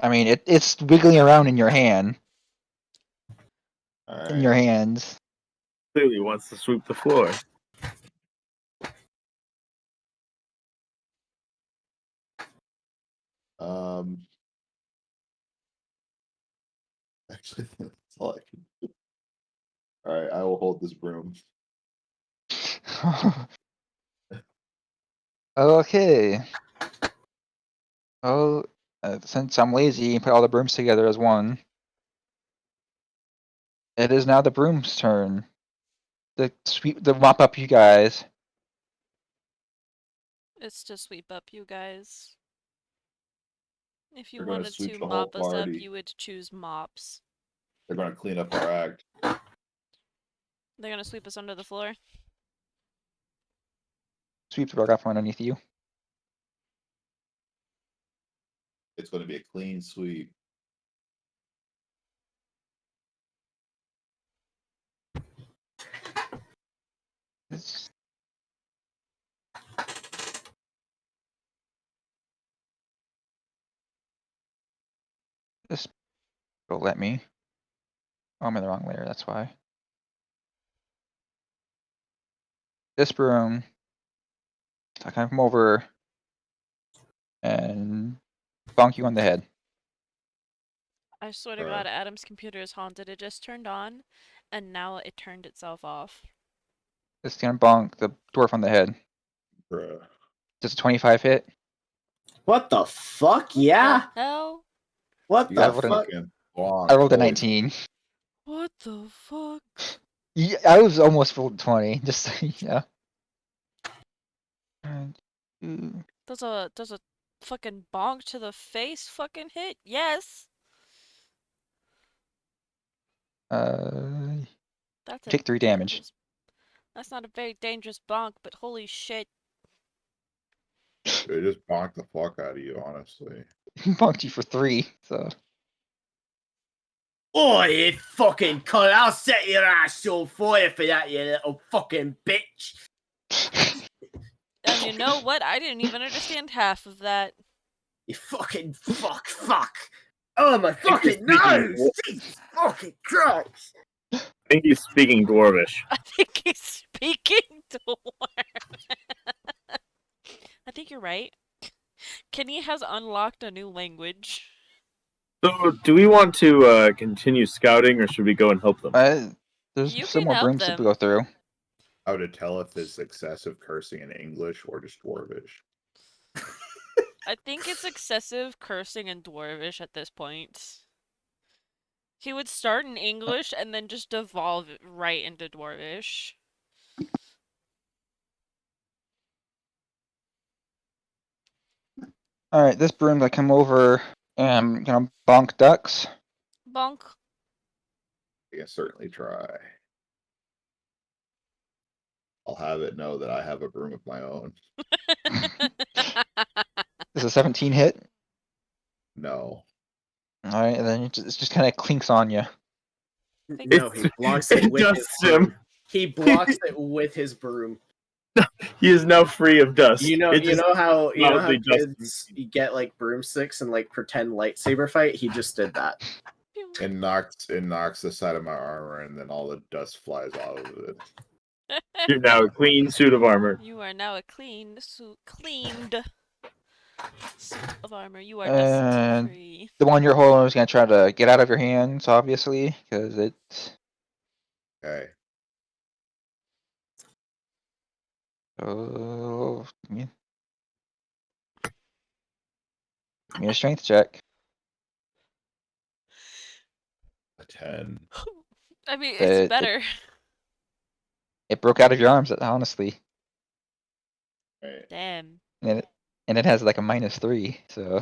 I mean, it's wiggling around in your hand, All in your right. hands. Clearly wants to sweep the floor. Actually, that's all I can do. All right, I will hold this broom. Okay. Oh, since I'm lazy, you put all the brooms together as one. It is now the broom's turn. The mop up you guys. It's to sweep up you guys. If you They're gonna wanted sweep to the whole mop us up, party. you would choose mops. They're gonna clean up our act. They're gonna sweep us under the floor. Sweep the rug up from underneath you. It's gonna be a clean sweep. It's- This will let me. Oh, I'm in the wrong layer. That's why. This broom. I can come over and bonk you on the head. I swear to God, Adam's computer is haunted. It just turned on, and now it turned itself off. It's gonna bonk the dwarf on the head. Bruh. Does a 25 hit? What the fuck? Yeah? The hell? What You the got rolled a- fuck? fucking I bonked. rolled a Holy 19. What the fuck? Yeah, I was almost rolled 20. Just yeah. Does a fucking bonk to the face fucking hit? Yes. That's a Take 3 damage. dangerous. That's not a very dangerous bonk, but holy shit. It just bonked the fuck out of you, honestly. Bonked you for 3. So Oh, you fucking cunt. I'll set your ass on fire for that, you little fucking bitch. And you know what? I didn't even understand half of that. You fucking fuck. Oh, my fucking nose! Jesus fucking Christ! I think he's speaking Dwarvish. I think he's speaking dwarf. I think you're right. Kiny has unlocked a new language. So, do we want to continue scouting, or should we go and help them? There's You still can more help brooms to them. go through. How to tell if it's excessive cursing in English or just Dwarvish. I think it's excessive cursing in Dwarvish at this point. He would start in English and then just devolve it right into Dwarvish. Alright, this broom's gonna come over and gonna bonk ducks. Bonk. I can certainly try. I'll have it know that I have a broom of my own. This is a 17 hit. No. Alright, and then it just kind of clinks on you. No, he blocks it with his dusts broom. him. He blocks it with his broom. He is now free of dust. You know how loudly dusts kids you get like broomsticks and like pretend lightsaber fight? He just did that. It knocks the side of my armor, and then all the dust flies out of it. You're now a clean suit of armor. You are now a cleaned suit of armor. You are And dust free. the one you're holding is gonna try to get out of your hands, obviously, because it's. Okay. Oh, give me a strength check. A 10. I mean, it's It- better. It broke out of your arms, honestly, Right. Damn. and it has like a -3. So,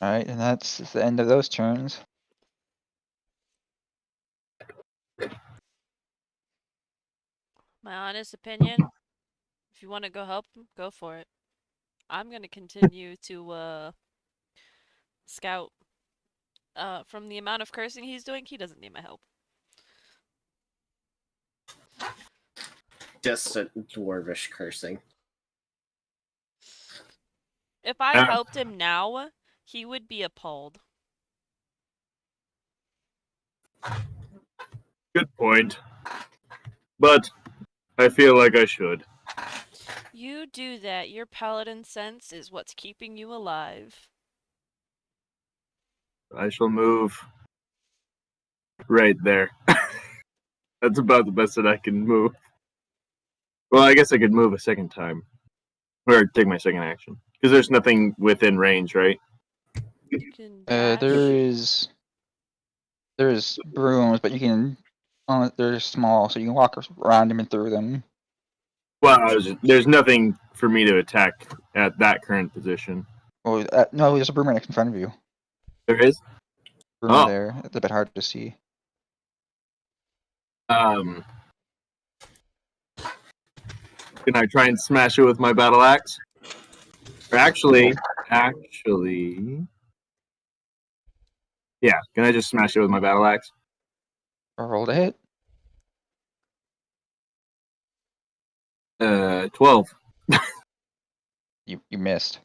all right, and that's the end of those turns. My honest opinion, if you want to go help him, go for it. I'm gonna continue to scout. From the amount of cursing he's doing, he doesn't need my help. Distant dwarvish cursing. If I helped him now, he would be appalled. Good point. But I feel like I should. You do that. Your paladin sense is what's keeping you alive. I shall move right there. That's about the best that I can move. Well, I guess I could move a second time. Or take my second action. Because there's nothing within range, right? You can dash. There's brooms, but you can. They're small, so you can walk around them and through them. Well, there's nothing for me to attack at that current position. Oh, no, there's a broom right in front of you. There is? Broom Oh. there. It's a bit hard to see. Can I try and smash it with my battle axe? Or actually, yeah. Can I just smash it with my battle axe? Roll to hit. 12. You missed.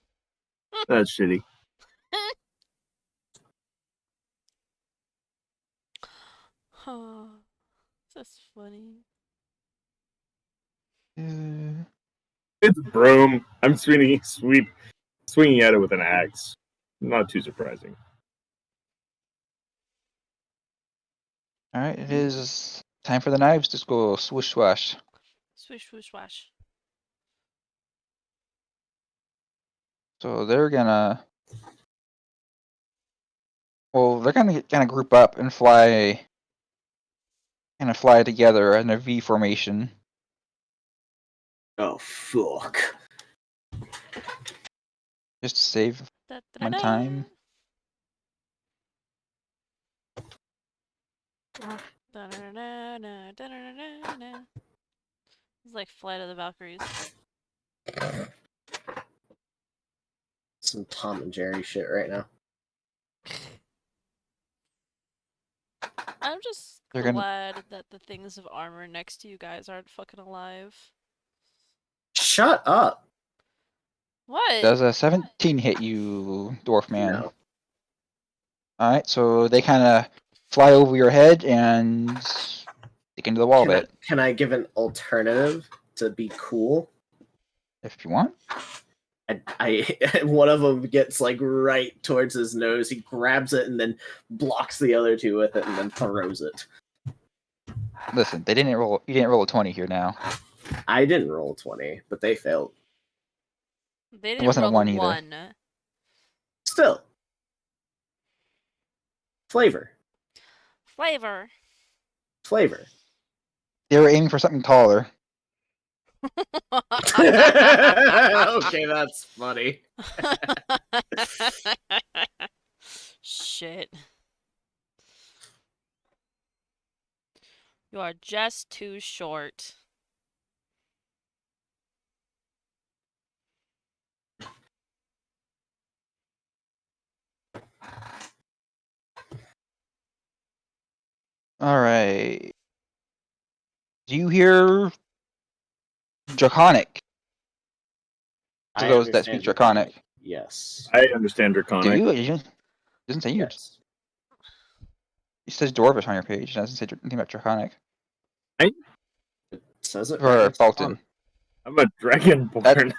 That's shitty. Oh, that's funny. It's broom. I'm swinging at it with an axe. Not too surprising. All right, it is time for the knives to go swoosh swash. Swish, swoosh, wash. So they're gonna. Well, they're gonna kind of group up and fly. Kind of fly together in a V formation. Oh fuck. Just to save one time. It's like Flight of the Valkyries. Some Tom and Jerry shit right now. I'm just glad that the things of armor next to you guys aren't fucking alive. Shut up. What? Does a 17 hit you, dwarf man? No. Alright, so they kind of fly over your head and stick into the wall a bit. Can I give an alternative to be cool? If you want. I one of them gets like right towards his nose. He grabs it and then blocks the other two with it, and then throws it. Listen, they didn't roll. You didn't roll a 20 here now. I didn't roll 20, but they failed. They didn't wasn't a roll one a either. 1. Still, flavor. Flavor. They were aiming for something taller. Okay, that's funny. Shit. You are just too short. Alright. Do you hear Draconic? To I those that speak understand Draconic. Yes. I understand Do Draconic. you? It doesn't say you. Yes. It says Dwarvish on your page. It doesn't say anything about Draconic. It says it Or right next to Bolton. I'm a dragonborn.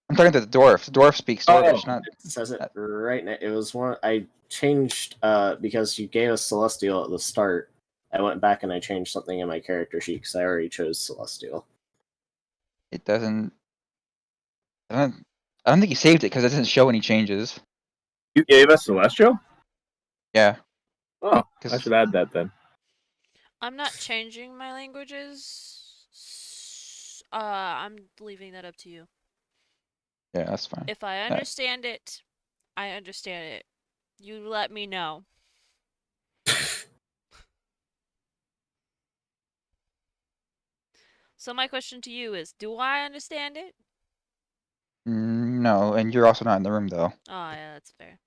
I'm talking to the dwarf. The dwarf speaks Dwarvish, not. It says it right now. It was one I changed because you gave us Celestial at the start. I went back and I changed something in my character sheet because I already chose Celestial. It doesn't. I don't think you saved it because it doesn't show any changes. You gave us Celestial? Yeah. Oh, I 'Cause- should add that then. I'm not changing my languages. I'm leaving that up to you. Yeah, that's fine. If I understand it, I understand it. You let me know. So my question to you is, do I understand it? No, and you're also not in the room though. Oh, yeah, that's fair.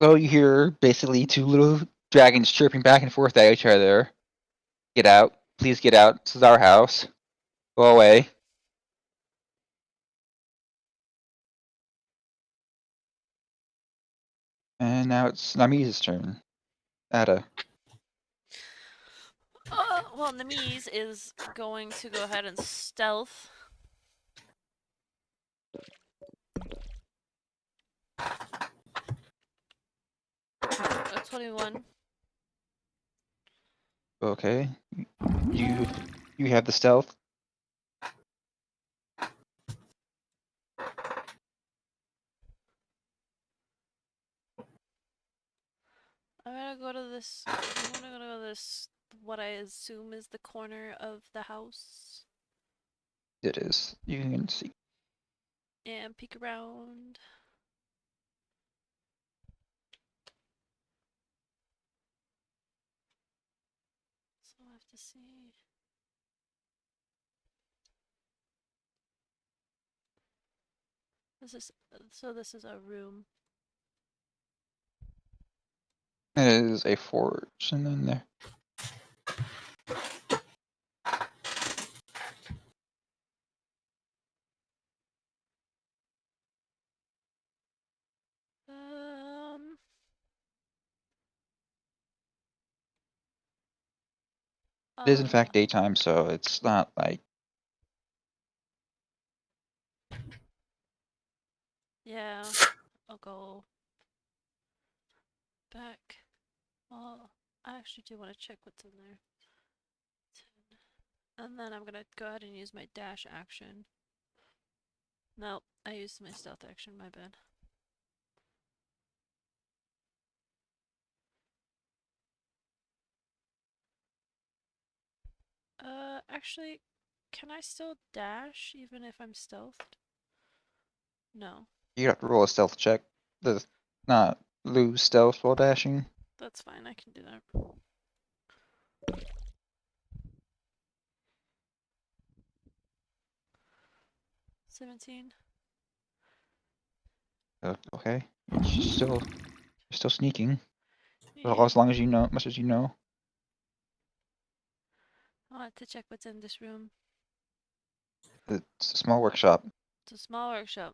So you hear basically two little dragons chirping back and forth at each other. Get out. Please get out. This is our house. Go away. And now it's Nami's turn. Ada. Well, Namiz is going to go ahead and stealth. A 21. Okay. You have the stealth. I'm gonna go to this. I'm gonna go to this. What I assume is the corner of the house. It is. You can see. And peek around. So I have to see. This is this is a room. It is a forge, and then there. It is in fact daytime, so it's not like. Yeah, I'll go back. Well, I actually do want to check what's in there. 10. And then I'm gonna go ahead and use my dash action. Nope, I used my stealth action, my bad. Actually, can I still dash even if I'm stealthed? No. You have to roll a stealth check. Does not lose stealth while dashing. That's fine, I can do that. $17. Okay. You're still sneaking. Yeah. Well, as long as you know, much as you know. I want to check what's in this room. It's a small workshop. It's a small workshop.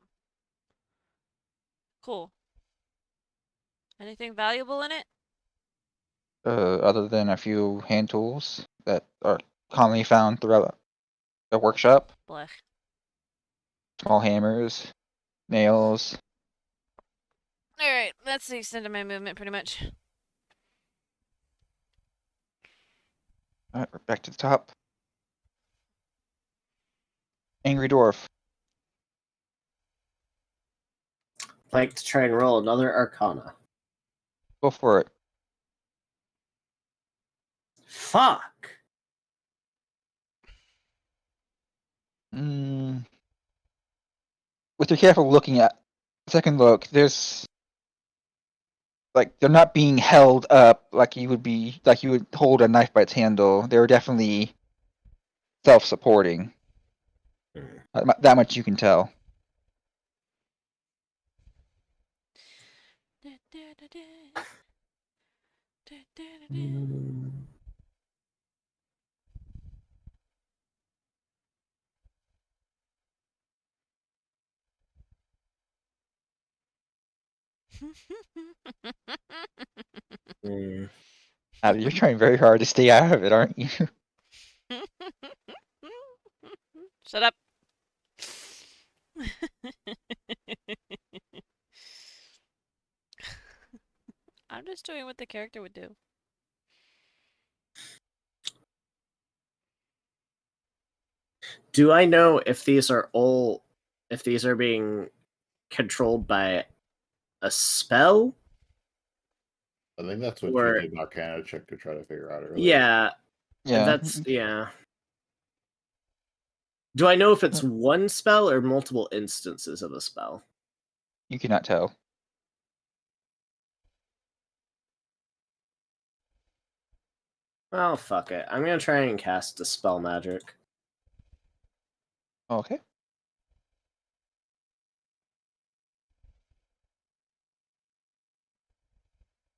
Cool. Anything valuable in it? other than a few hand tools that are commonly found throughout the workshop. Blech. Small hammers, nails. Alright, that's the extent of my movement, pretty much. Alright, we're back to the top. Angry Dwarf. Like to try and roll another Arcana. Go for it. Fuck. With your careful looking at second look, there's like they're not being held up like you would hold a knife by its handle. They're definitely self-supporting. That much you can tell. Abby, you're trying very hard to stay out of it, aren't you? Shut up. I'm just doing what the character would do. Do I know if these are being controlled by a spell? I think that's what Or- you did Arcana check to try to figure out earlier. Yeah, Yeah. that's yeah. Do I know if it's one spell or multiple instances of a spell? You cannot tell. Well, fuck it. I'm gonna try and cast Dispel Magic. Okay.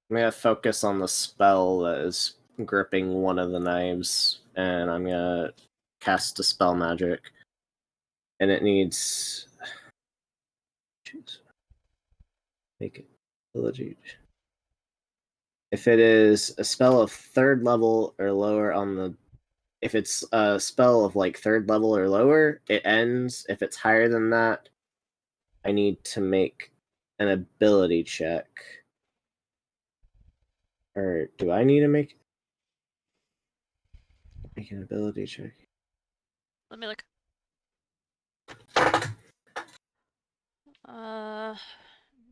I'm gonna focus on the spell that is gripping one of the knives, and I'm gonna cast Dispel Magic. And it needs. Choose. Make it ability. If it is a spell of 3rd level or lower on the. If it's a spell of like 3rd level or lower, it ends. If it's higher than that, I need to make an ability check. Or do I need to make an ability check? Let me look.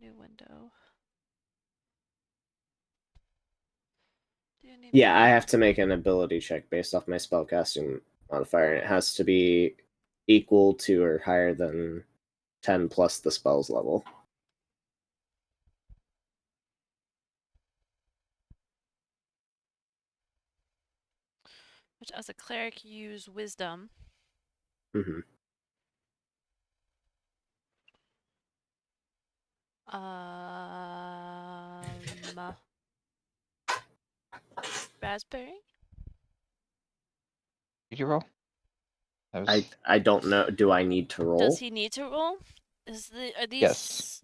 New window. Do you need Yeah, me- I have to make an ability check based off my spellcasting modifier, and it has to be equal to or higher than 10 plus the spell's level. Which, as a cleric, you use wisdom. Mm-hmm. Raspberry? Did you roll? That was... I don't know. Do I need to roll? Does he need to roll? Are these? Yes.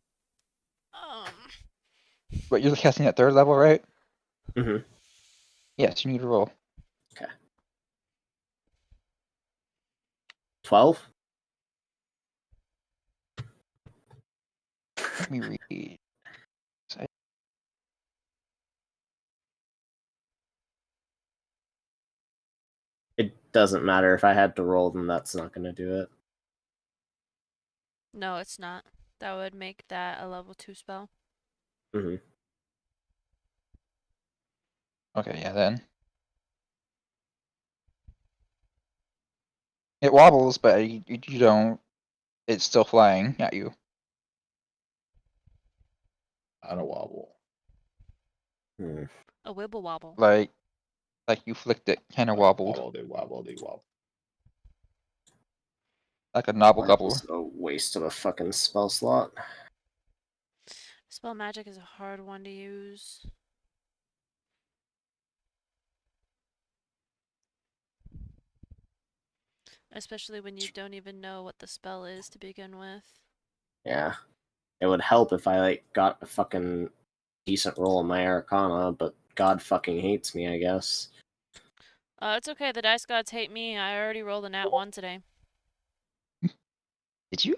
But you're casting at 3rd level, right? Mm-hmm. Yes, you need to roll. Okay. 12? Let me read. It doesn't matter. If I had to roll, then that's not going to do it. No, it's not. That would make that a level 2 spell. Mm-hmm. Okay, yeah, then. It wobbles, but you don't. It's still flying at you. I don't wobble. Hmm. A wibble wobble. Like you flicked it, kind of wobbled. Wobble. Like a nobble That gobble. was a waste of a fucking spell slot. Spell magic is a hard one to use. Especially when you don't even know what the spell is to begin with. Yeah. It would help if I got a fucking decent roll in my Arcana, but God fucking hates me, I guess. It's okay. The dice gods hate me. I already rolled a nat 1 today. Did you?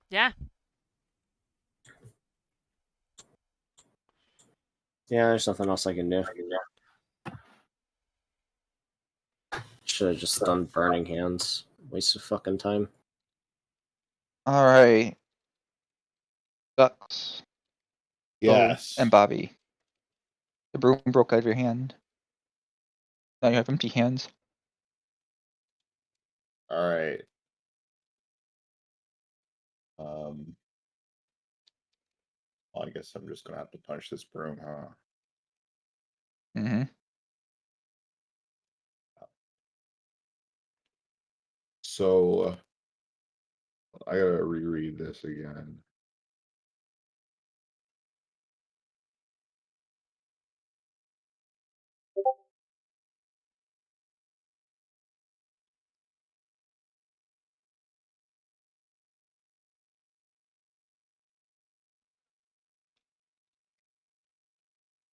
Yeah. Yeah, there's nothing else I can do. Should have just done burning hands. Waste of fucking time. All right. Ducks. Yes. And Bobby. The broom broke out of your hand. Now you have empty hands. All right. Well, I guess I'm just gonna have to punch this broom, huh? Mm-hmm. So I gotta reread this again.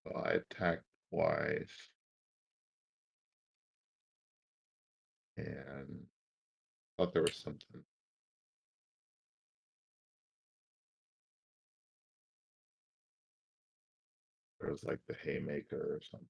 So I attacked twice. And thought there was something. There was like the haymaker or something.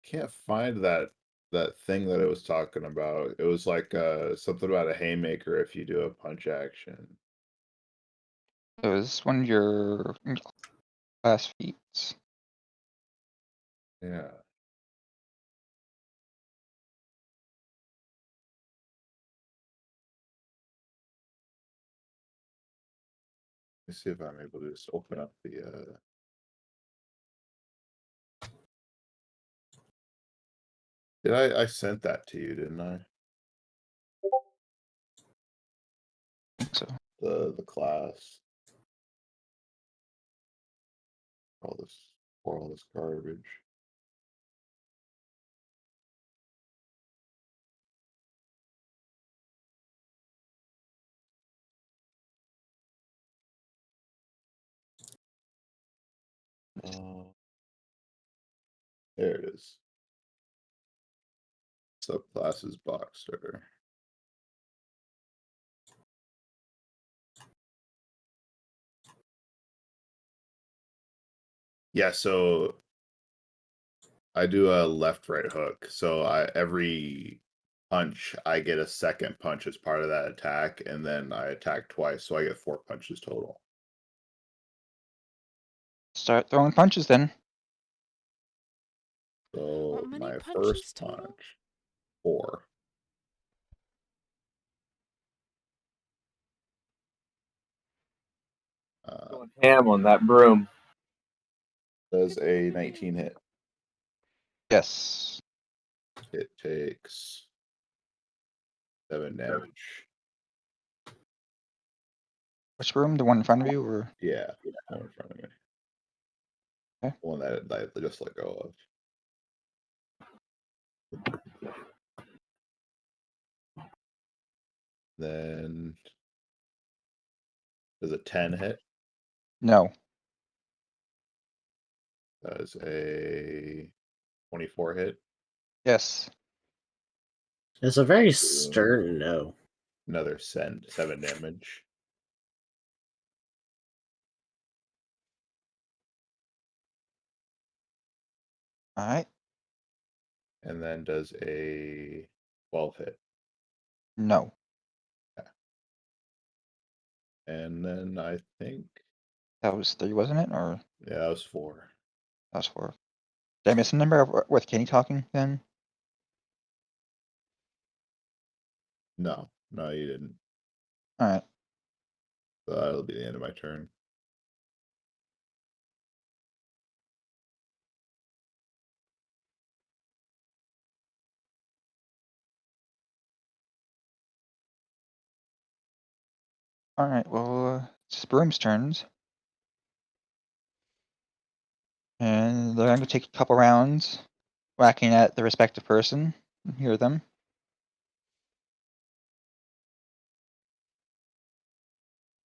Can't find that thing that it was talking about. It was like something about a haymaker if you do a punch action. It was one of your class feats. Yeah. Let's see if I'm able to just open up the Did I sent that to you, didn't I? So The class. All this for all this garbage. There it is. Subclasses boxer. Yeah, so I do a left right hook. So every punch I get a second punch as part of that attack, and then I attack twice, so I get 4 punches total. start throwing punches then. So How many my punches first total? punch, 4. Going ham on that broom. Does a 19 hit. Yes. It takes 7 damage. Which room? The one in front of you, or Yeah, one in front of me. Okay. One that I just let go of. Then does a 10 hit? no? Does a 24 hit? Yes. It's a very stern no. Another 7 damage. All right. And then does a 12 hit. No. And then I think, That was 3, wasn't it? Or yeah, that was 4. that was 4. Did I miss a number with Kiny talking then? No, you didn't. All right. So that'll be the end of my turn. Alright, well, it's Broom's turns. And they're going to take a couple rounds whacking at the respective person and hear them.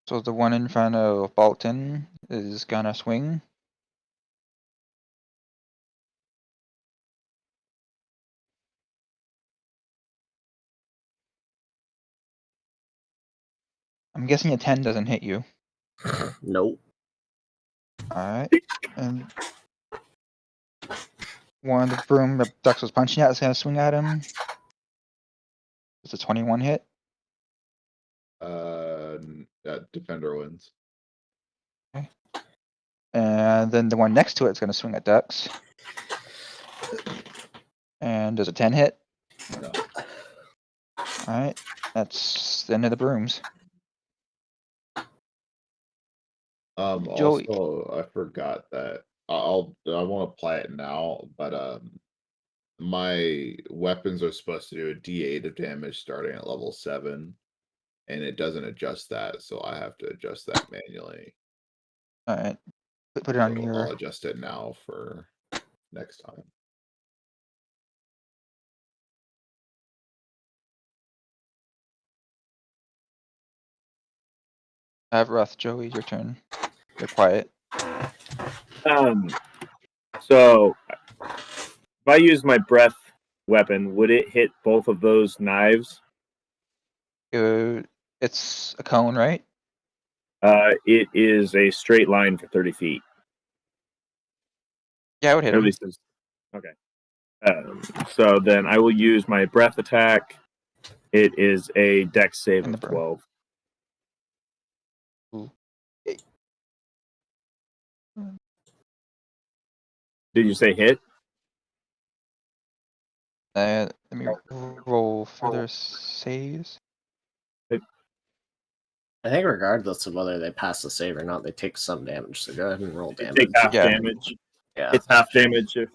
So the one in front of Bolton is gonna swing. I'm guessing a 10 doesn't hit you. Nope. Alright. And one of the broom that Dux was punching at is gonna swing at him. It's a 21 hit. Defender wins. And then the one next to it is gonna swing at Dux. And does a 10 hit? No. Alright. That's the end of the brooms. Joey. Also, I forgot that I want to apply it now, but my weapons are supposed to do a D8 of damage starting at level 7, and it doesn't adjust that, so I have to adjust that manually. Alright. Put it on So I'll your. adjust it now for next time. Avroth, Joey, your turn. You're quiet. So if I use my breath weapon, would it hit both of those knives? It's a cone, right? It is a straight line for 30 feet. Yeah, I would hit At him. least it's okay. So then I will use my breath attack. It is a dex save In the of broom. 12. Ooh. Did you say hit? Let me roll for their saves. I think regardless of whether they pass the save or not, they take some damage. So go ahead and roll They damage. take half Yeah. damage. Yeah. It's half damage if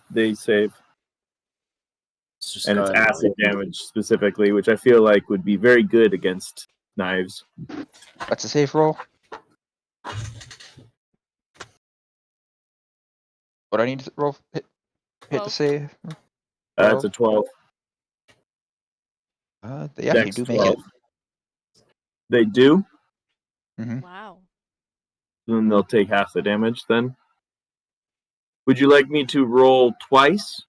they save. Let's just And go it's ahead and acid damage specifically, which I feel like would be very good against knives. What's the save roll? What do I need to roll? Hit the 12. save? It's a 12. They actually Dex do make 12. it. They do? Mm-hmm. Wow. Then they'll take half the damage then. Would you like me to roll twice?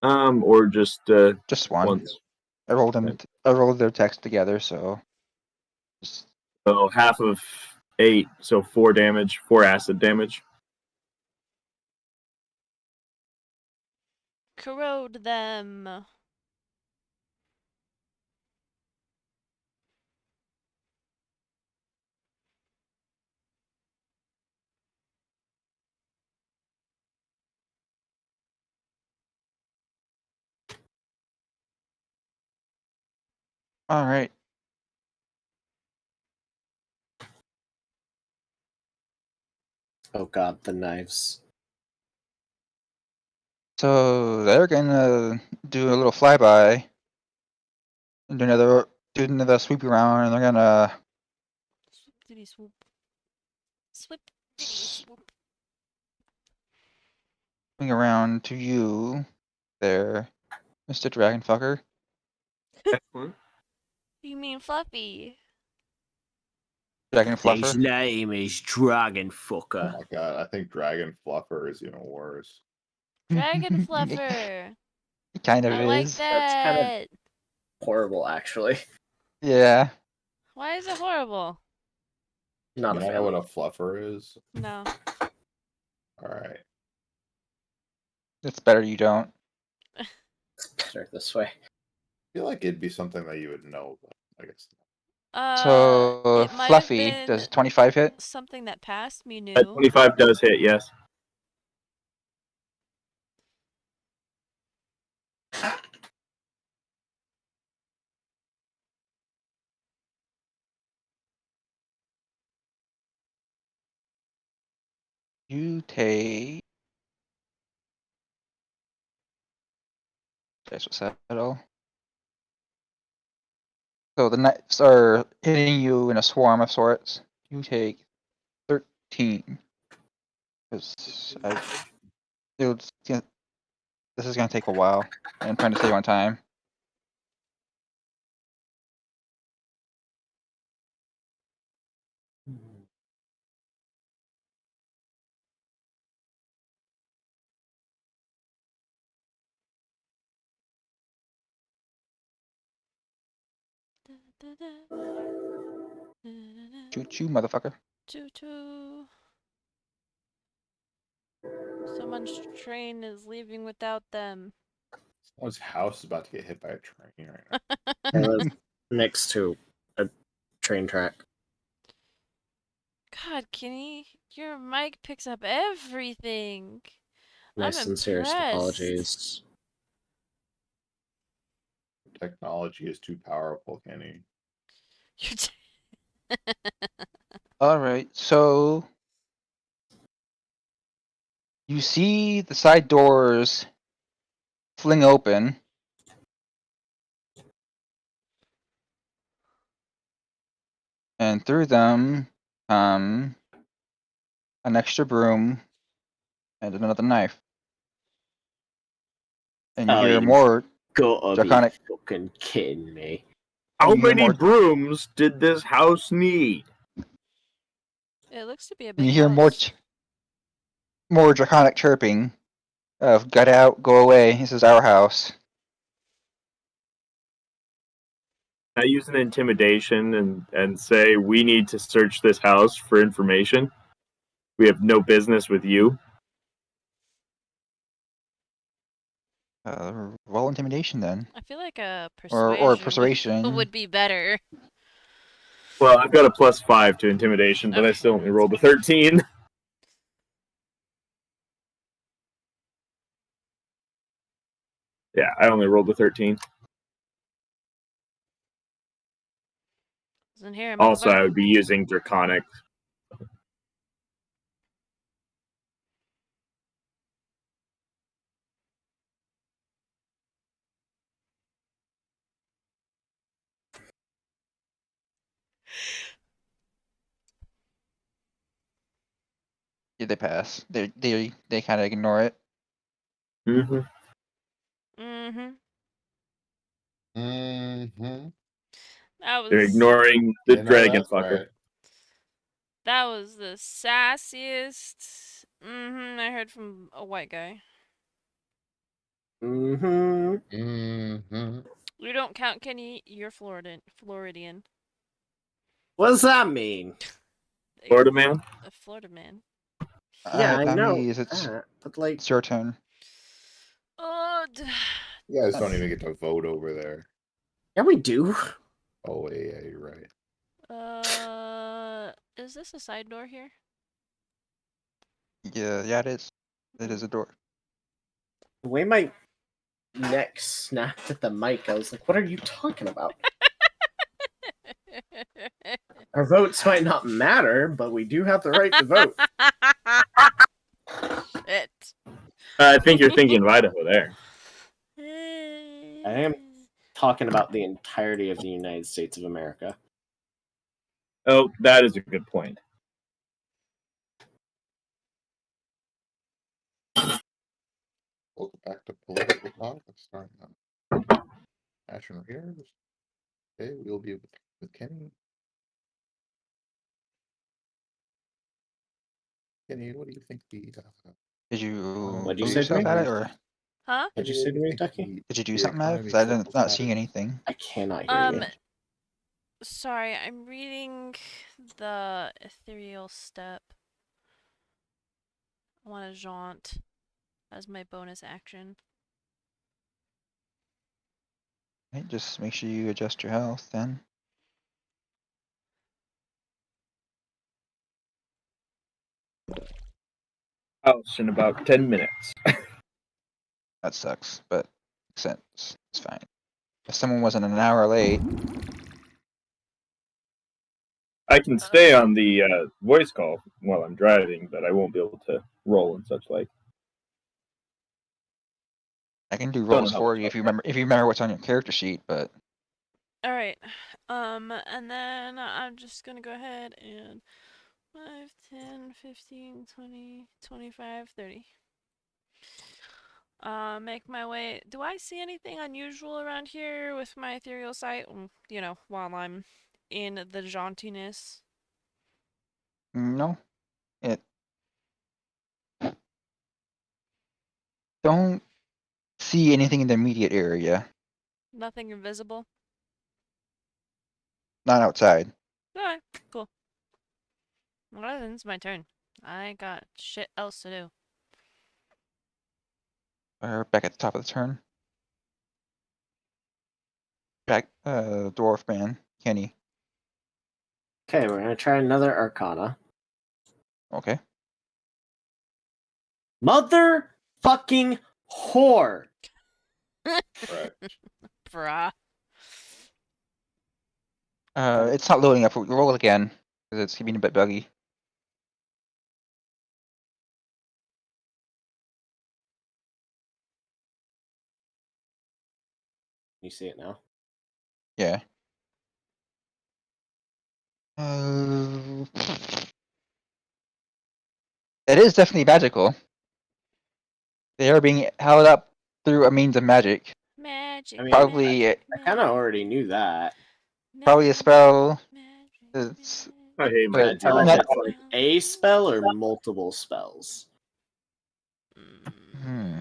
Or just Just one. once? I rolled them. Okay. I rolled their text together, so. Just, So half of 8, so 4 damage, 4 acid damage. Corrode them. all right. Oh god, the knives. So they're gonna do a little flyby and do another sweep around, and they're gonna Swoop diddy swoop. Swoop diddy swoop. swing around to you, there, Mr. Dragonfucker. Excellent. You mean Fluffy? Dragon His Fluffer. name is Dragon Oh Fucker. my god, I think Dragon Fluffer is even worse. Dragon It Fluffer. kind of I like is. That's kind of- that. Horrible, actually. Yeah. Why is it horrible? Not You a don't fan. know what a fluffer is? No. Alright. It's better you don't. It's better this way. I feel like it'd be something that you would know, but I guess So It might have Fluffy, been does 25 hit? something that past me knew. 25 does hit, yes. You take. Dice will settle. So the knights are hitting you in a swarm of sorts. You take 13. This is gonna take a while. I'm trying to save on time. Choo choo, motherfucker. Choo choo. Someone's train is leaving without them. Someone's house is about to get hit by a train right now. I live next to a train track. God, Kiny, your mic picks up everything. My I'm sincerest impressed. apologies. Technology is too powerful, Kenny. You're Alright, so you see the side doors fling open. And through them, an extra broom and another knife. And you Oh, hear you more gotta draconic. be fucking kidding me. How You hear many more- brooms did this house need? It looks to be a And big you hear house. more draconic chirping of "Get out, go away. This is our house." I use an intimidation and say we need to search this house for information. We have no business with you. Roll intimidation then, I feel like a or persuasion, persuasion. would be better. Well, I've got a +5 to intimidation, but I Okay, still only that's rolled a fine. 13. Yeah, I only rolled a 13. Isn't here, Also, I motherfucker? would be using Draconic. Yeah, they pass. They kind of ignore it. Mm-hmm. Mm-hmm. Mm-hmm. That They're was ignoring the You know dragon that? fucker. Right. that was the sassiest. I heard from a white guy. Mm-hmm. Mm-hmm. You don't count, Kenny. You're Floridian. What does that mean? Florida man? A Florida man. Yeah, I know Tommy, it's that, but like, your turn. Oh, You guys don't even get to vote over there. yeah, we do. Oh, yeah, you're right. is this a side door here? Yeah, it is. It is a door. The way my neck snapped at the mic, I was like, "What are you talking about?" Our votes might not matter, but we do have the right to vote. Shit. I think you're thinking of Idaho there. I am talking about the entirety of the United States of America. Oh, that is a good point. Welcome back to Political Talk. Let's start now. Action here. Okay, we'll be with Kenny. Kenny, what do you think the Did you What'd you do say to yourself me? at it, or Huh? What'd you say to me, Ducky? did you do the something at it? economy Because I didn't focus not see matters? anything. I cannot hear you. Sorry, I'm reading the ethereal step. I want to jaunt as my bonus action. Right, just make sure you adjust your health then. House in about 10 minutes. That sucks, but makes sense. It's fine. If someone wasn't an hour late, I can stay on the voice call while I'm driving, but I won't be able to roll and such like. I can do Don't know rolls how for much you I'll if you remember what's on your character sheet, but All right. And then I'm just gonna go ahead and 5, 10, 15, 20, 25, 30. Make my way. Do I see anything unusual around here with my ethereal sight? You know, while I'm in the jauntiness. No, it don't see anything in the immediate area. Nothing invisible. Not outside. Alright, cool. Well, then it's my turn. I got shit else to do. Back at the top of the turn. Back, dwarf man, Kiny. Okay, we're gonna try another Arcana. Okay. Mother fucking whore. Right. Bruh. It's not loading up. Roll it again because it's being a bit buggy. You see it now? Yeah. It is definitely magical. They are being held up through a means of magic. Magic. I mean, Probably, magic, I kind of magic, already knew that. probably a spell. magic, It's I hate but Can't tell if not. it's like a spell or multiple spells. Hmm.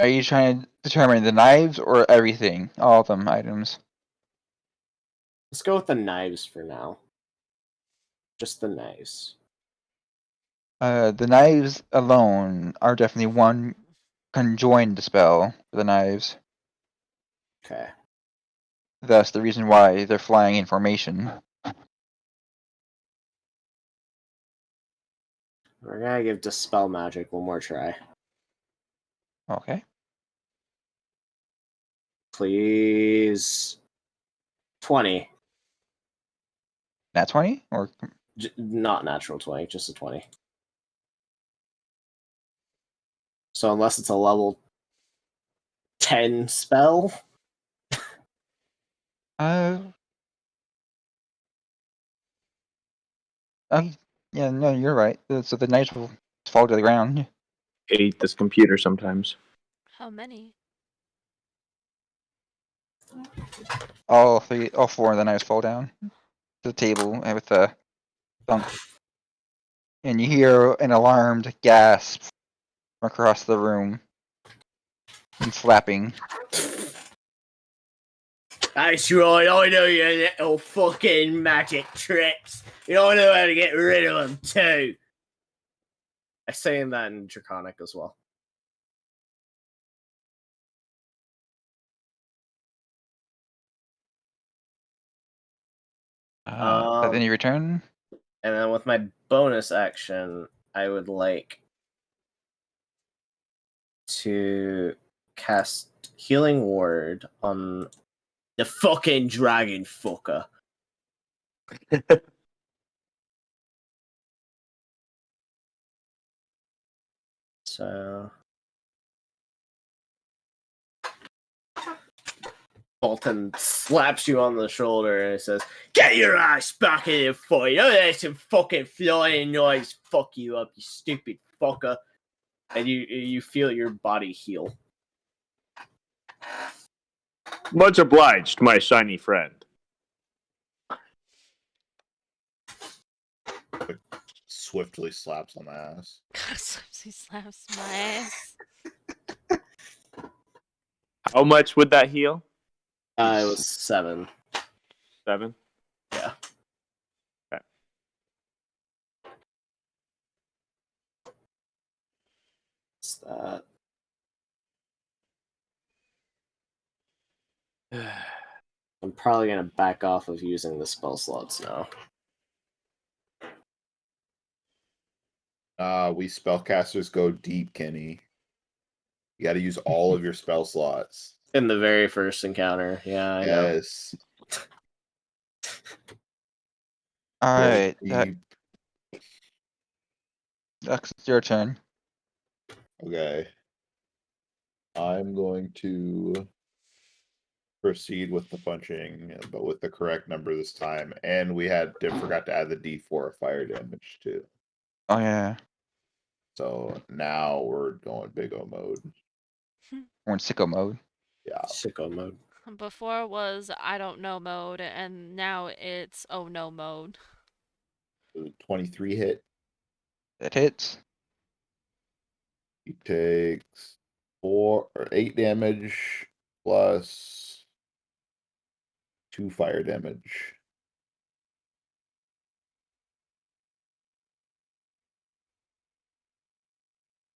Are you trying to determine the knives or everything? All of them items. Let's go with the knives for now. Just the knives. The knives alone are definitely one conjoined spell for the knives. Okay. Thus, the reason why they're flying in formation. We're gonna give Dispel Magic one more try. Okay. Please. 20. Nat 20 or Not natural 20, just a 20. So unless it's a level 10 spell, uh. Oh, yeah. No, you're right. So the knives will fall to the ground. hate this computer sometimes. How many? All four of the knives fall down to the table and with a thunk. And you hear an alarmed gasp from across the room and slapping. That's right, I know your little fucking magic tricks. You don't know how to get rid of them too. I say that in Draconic as well. Then you return. And then with my bonus action, I would like to cast Healing Word on The fucking dragon fucker. so Bolton slaps you on the shoulder and says, Get your ass back in the fight. Don't let some fucking flying noise fuck you up, you stupid fucker. and you feel your body heal. Much obliged, my shiny friend. Swiftly slaps on the ass. He slaps my ass. How much would that heal? It was 7. 7? Yeah. Okay. It's that. I'm probably gonna back off of using the spell slots now. We spellcasters go deep, Kenny. You got to use all of your spell slots. In the very first encounter, yeah, I know. Yes. All Go right. deep. That's your turn. Okay. I'm going to proceed with the punching, but with the correct number this time. And we forgot to add the D4 fire damage too. Oh yeah, So now we're going big O mode. we're in sicko mode. Yeah. Sicko mode. Before was I don't know mode, and now it's oh no mode. 23 hit. That hits. He takes 8 damage plus 2 fire damage.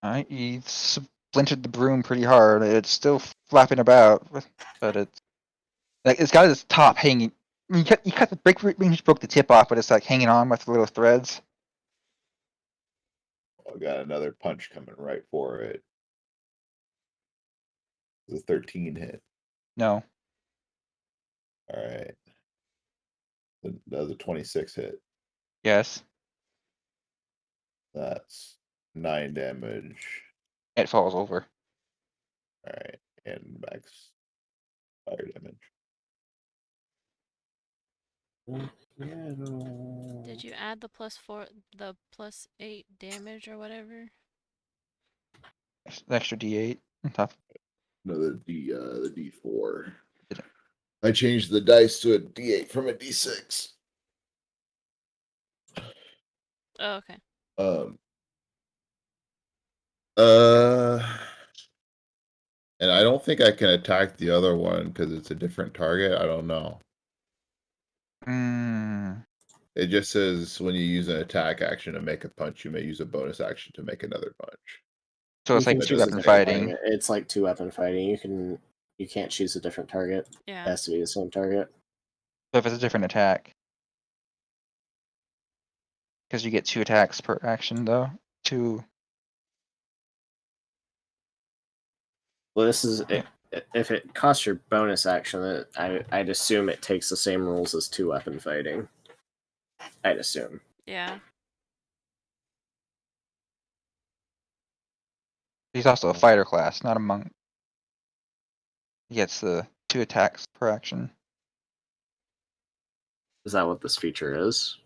Alright, he splintered the broom pretty hard. It's still flapping about, but it's got its top hanging. I mean, you cut the break. You just broke the tip off, but it's like hanging on with little threads. I got another punch coming right for it. The 13 hit. No, All right. The 26 hit. yes, That's 9 damage. it falls over. All right. And max fire damage. Did you add the +8 damage or whatever? The extra D8 on top. No, the D4. Did it? I changed the dice to a D8 from a D6. Oh, okay. Um. And I don't think I can attack the other one because it's a different target. I don't know. It just says when you use an attack action to make a punch, you may use a bonus action to make another punch. So it's You like can two choose a two-weapon different fighting. target. It's like 2-weapon fighting. You can't choose a different target. It Yeah. has to be the same target. So if it's a different attack, because you get 2 attacks per action, though. 2. Well, this is Yeah. if it costs your bonus action, I'd assume it takes the same rules as 2-weapon fighting. I'd assume. Yeah. He's also a fighter class, not a monk. He gets the 2 attacks per action. Is that what this feature is?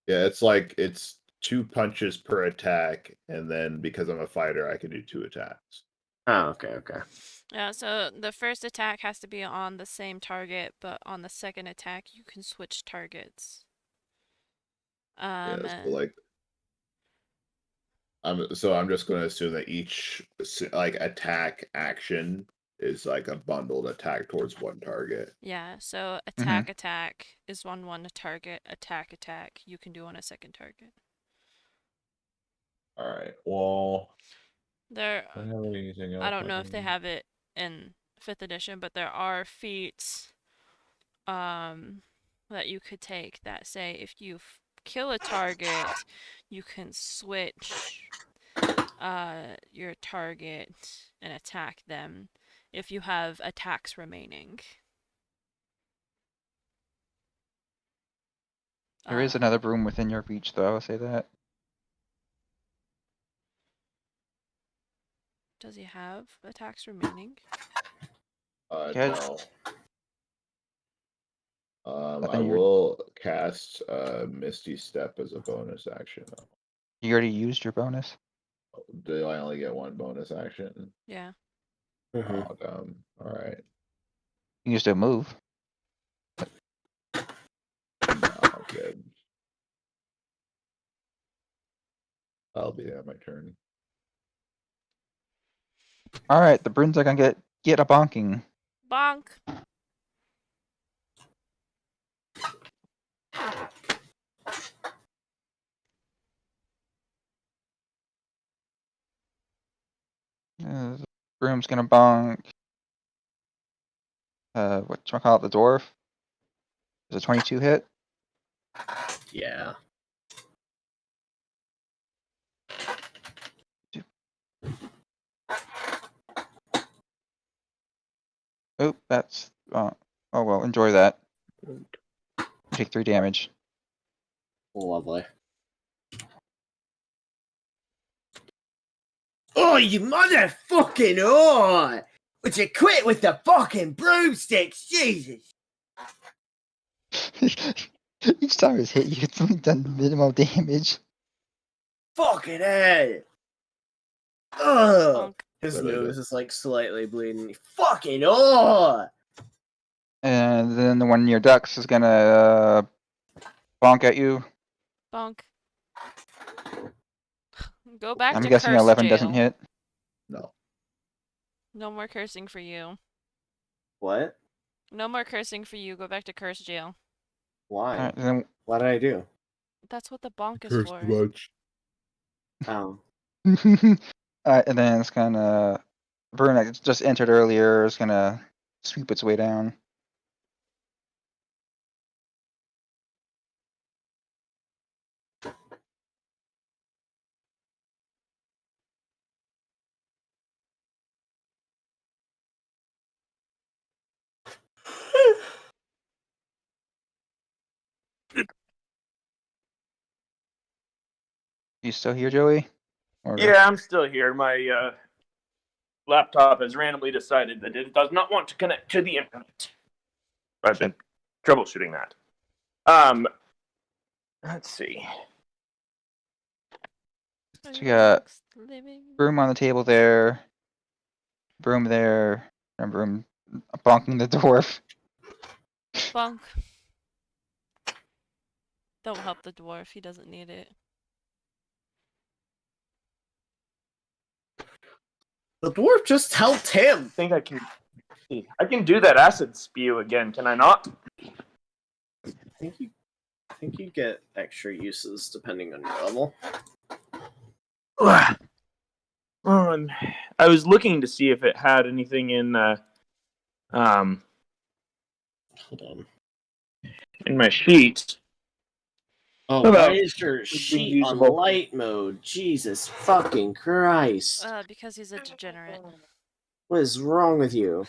Yeah, it's 2 punches per attack, and then because I'm a fighter, I can do 2 attacks. Oh, okay. Yeah, so the first attack has to be on the same target, but on the second attack, you can switch targets. Yeah, so I'm just going to assume that each attack action is like a bundled attack towards one target. Yeah, so attack is on one target, attack you can do on a second target. All right. Well, There, I don't have anything else. I don't know if they have it in 5th edition, but there are feats that you could take that say if you kill a target, you can switch your target and attack them if you have attacks remaining. There is another broom within your reach, though. I'll say that. Does he have attacks remaining? Yeah. No. I Nothing will cast Misty Step as a bonus action. You already used your bonus. Do I only get one bonus action? Yeah. Mhm. Oh, dumb. All right. You can still move. No, I'm good. I'll be at my turn. All right, the brooms are gonna get a bonking. Bonk! The broom's gonna bonk. Whatchamacallit, the dwarf? Is a 22 hit? Yeah. Oh, that's oh well. Enjoy that. You take 3 damage. Lovely. Oh, you motherfucking whore! Would you quit with the fucking broomsticks? Jesus. Each time it's hit you, it's only done minimal damage. Fucking hell. Ugh. Bonk. His What did I do? nose is like slightly bleeding. Fucking oh. And then the one near Ducks is gonna bonk at you. Bonk. Go back I'm to guessing curse 11 jail. doesn't hit. No. No more cursing for you. What? No more cursing for you. Go back to curse jail. Why? Alright, then What did I do? That's what the bonk is Cursed for. much. Oh. Alright, and then it's gonna Burn that just entered earlier is gonna sweep its way down. You still here, Joey? Or Yeah, I'm still here. My laptop has randomly decided that it does not want to connect to the internet. I've been troubleshooting that. Let's see. So you got broom on the table there, broom there, and broom bonking the dwarf. Bonk. Don't help the dwarf. He doesn't need it. The dwarf just helped him. I think I can do that acid spew again, can I not? I think you get extra uses depending on your level. I was looking to see if it had anything in Hold on. in my sheet. Oh, About why is your being sheet on usable. light mode? Jesus fucking Christ. Because he's a degenerate. What is wrong with you?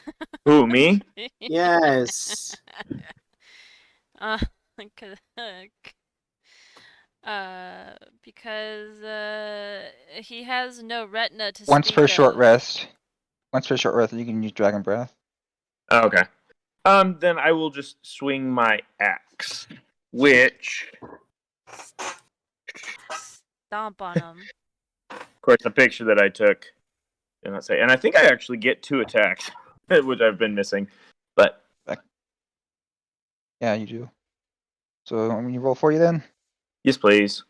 Who, me? Yes. Because he has no retina to Once speak per short of. rest. Once per short rest, you can use Dragon Breath. Oh, okay. Then I will just swing my axe, which, Stomp on him. of course, the picture that I took did not say. And I think I actually get 2 attacks, which I've been missing. But Yeah, you do. So when you roll for you then? yes, please.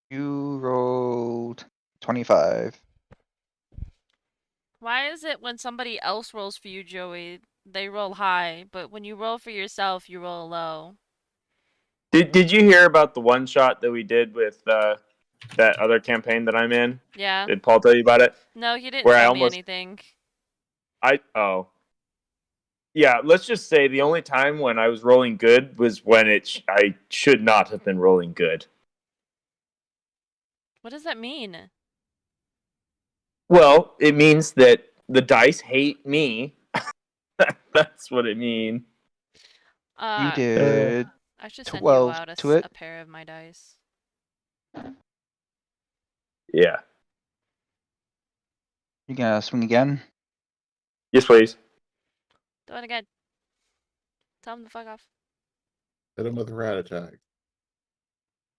You rolled 25. Why is it when somebody else rolls for you, Joey, they roll high, but when you roll for yourself, you roll low? Did you hear about the one shot that we did with that other campaign that I'm in? Yeah. Did Paul tell you about it? No, he didn't Where I tell me almost anything. Yeah, let's just say the only time when I was rolling good was when I should not have been rolling good. What does that mean? Well, it means that the dice hate me. That's what it means. You did I should send you 12 out to it. a pair of my dice. Yeah. You gonna swing again? Yes, please. Do it again. Tell him to fuck off. Hit him with a rat attack.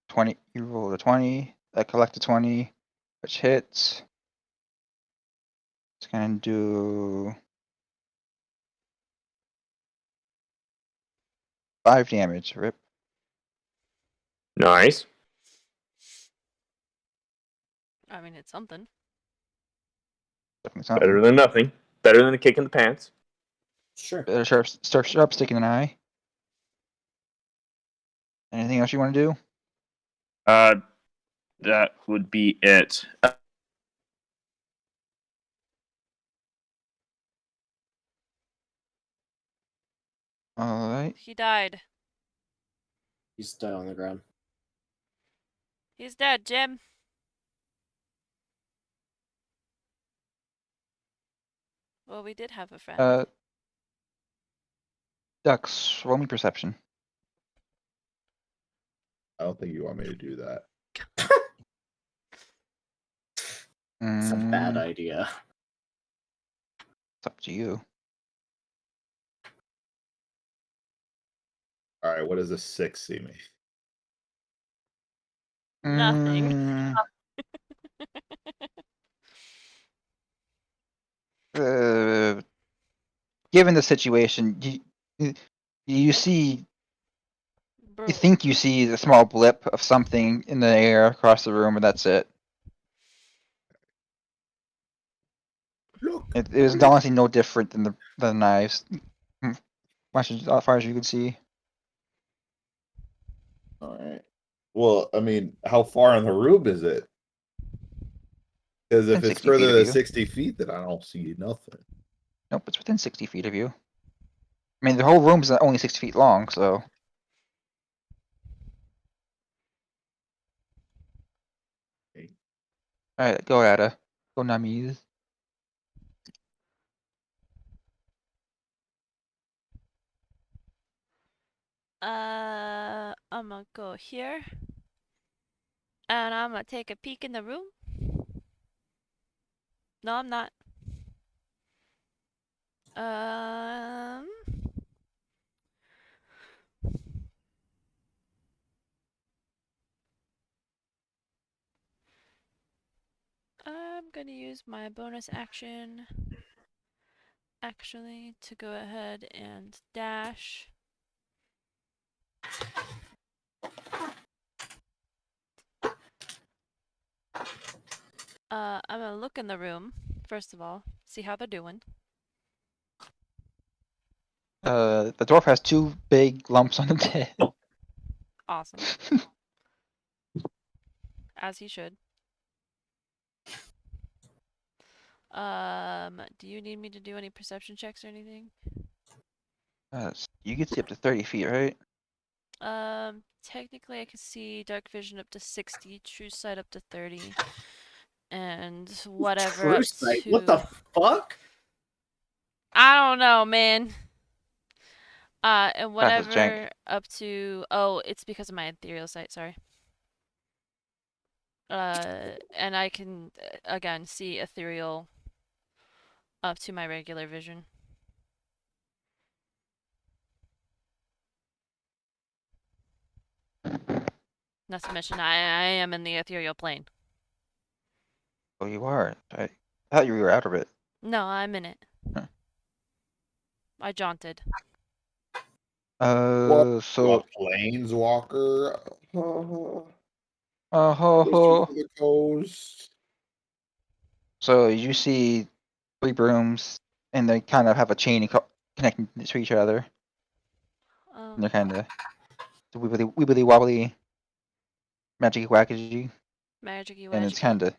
20. You rolled a 20. That collected 20, which hits. It's gonna do 5 damage. Rip. Nice. I mean, it's something. Definitely something. Better than nothing. Better than a kick in the pants. Sure. Better sharp stick in an eye. Anything else you want to do? That would be it. Alright. He died. He's dead on the ground. He's dead, Jim. Well, we did have a friend. Ducks, roll me perception. I don't think you want me to do that. It's a bad Mm, idea. it's up to you. All right, what does a 6 see me? Nothing. Mm, uh, given the situation, you see, Bro. you think you see a small blip of something in the air across the room, and that's it. Look. It was honestly no different than the knives, as far as you could see. All right. Well, I mean, how far in the room is it? Because if Within it's 60 feet further of than you. 60 feet, then I don't see nothing. Nope, it's within 60 feet of you. I mean, the whole room's only 60 feet long, so. Okay. Alright, go Ada. Go Namiz. I'm gonna go here. And I'm gonna take a peek in the room. No, I'm not. Um, I'm gonna use my bonus action actually to go ahead and dash. I'm gonna look in the room, first of all, see how they're doing. The dwarf has 2 big lumps on its head. Awesome. As he should. Do you need me to do any perception checks or anything? You can see up to 30 feet, right? Technically I could see dark vision up to 60, true sight up to 30, and whatever True up sight. to... What the fuck? I don't know, man. And That's jank. whatever up to... Oh, it's because of my ethereal sight, sorry. And I can, again, see ethereal up to my regular vision. Not to mention, I am in the ethereal plane. Oh, you are. I thought you were out of it. No, I'm in it. Huh. I jaunted. You So, a planeswalker? ho Wish you ho. for the coast. So you see 3 brooms, and they kind of have a chain connecting to each other. And they're kind of wibbly wobbly, magic wackety, Magicy and it's wagicy. kind of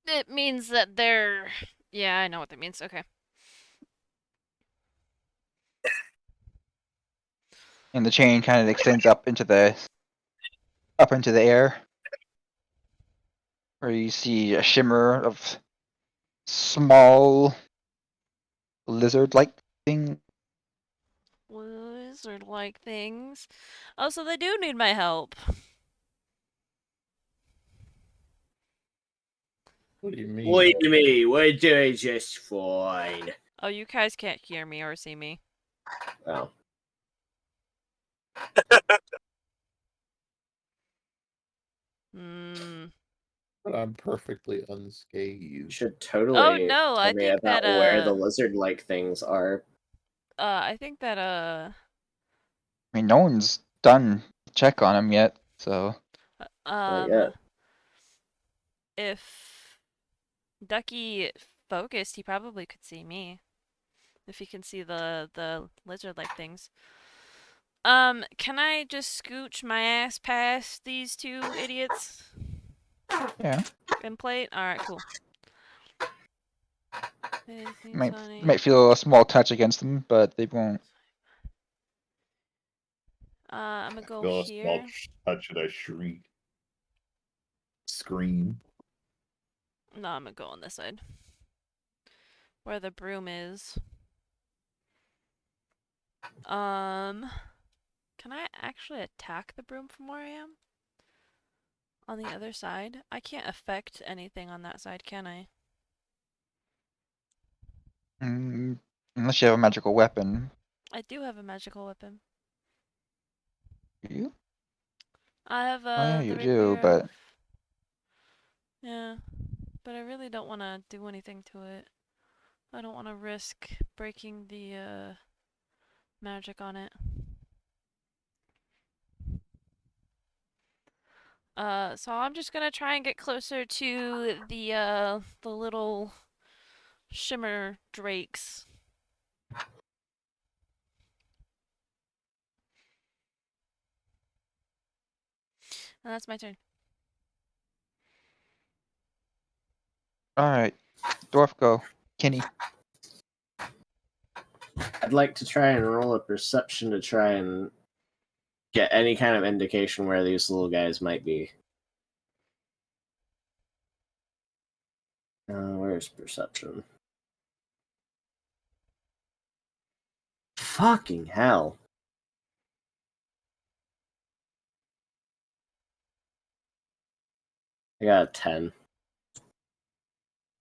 It means that they're... Yeah, I know what that means. Okay. and the chain kind of extends up into the air, where you see a shimmer of small lizard-like thing. Lizard-like things. Oh, so they do need my help. What do you mean? What do you mean? We're doing just fine. Oh, you guys can't hear me or see me. Oh. Hmm. But I'm perfectly unscathed. Should Oh totally no, tell I me think about that where the lizard-like things are. I think that I mean, no one's done a check on him yet, so Not yet. if Ducky focused, he probably could see me. If he can see the lizard-like things. Can I just scooch my ass past these 2 idiots? yeah. And plate? Alright, cool. Anything, You Sonny? might feel a small touch against them, but they won't. I'm gonna go Feel a small here. touch and I shriek. Scream. No, I'm gonna go on this side. Where the broom is. Can I actually attack the broom from where I am? on the other side. I can't affect anything on that side, can I? Unless you have a magical weapon. I do have a magical weapon. Do you? I have Oh yeah, the you do, rapier but of... Yeah, but I really don't want to do anything to it. I don't want to risk breaking the magic on it. So I'm just gonna try and get closer to the little shimmer drakes. And that's my turn. alright. Dwarf go. Kiny. I'd like to try and roll a perception to try and get any kind of indication where these little guys might be. Where's perception? Fucking hell. I got a 10.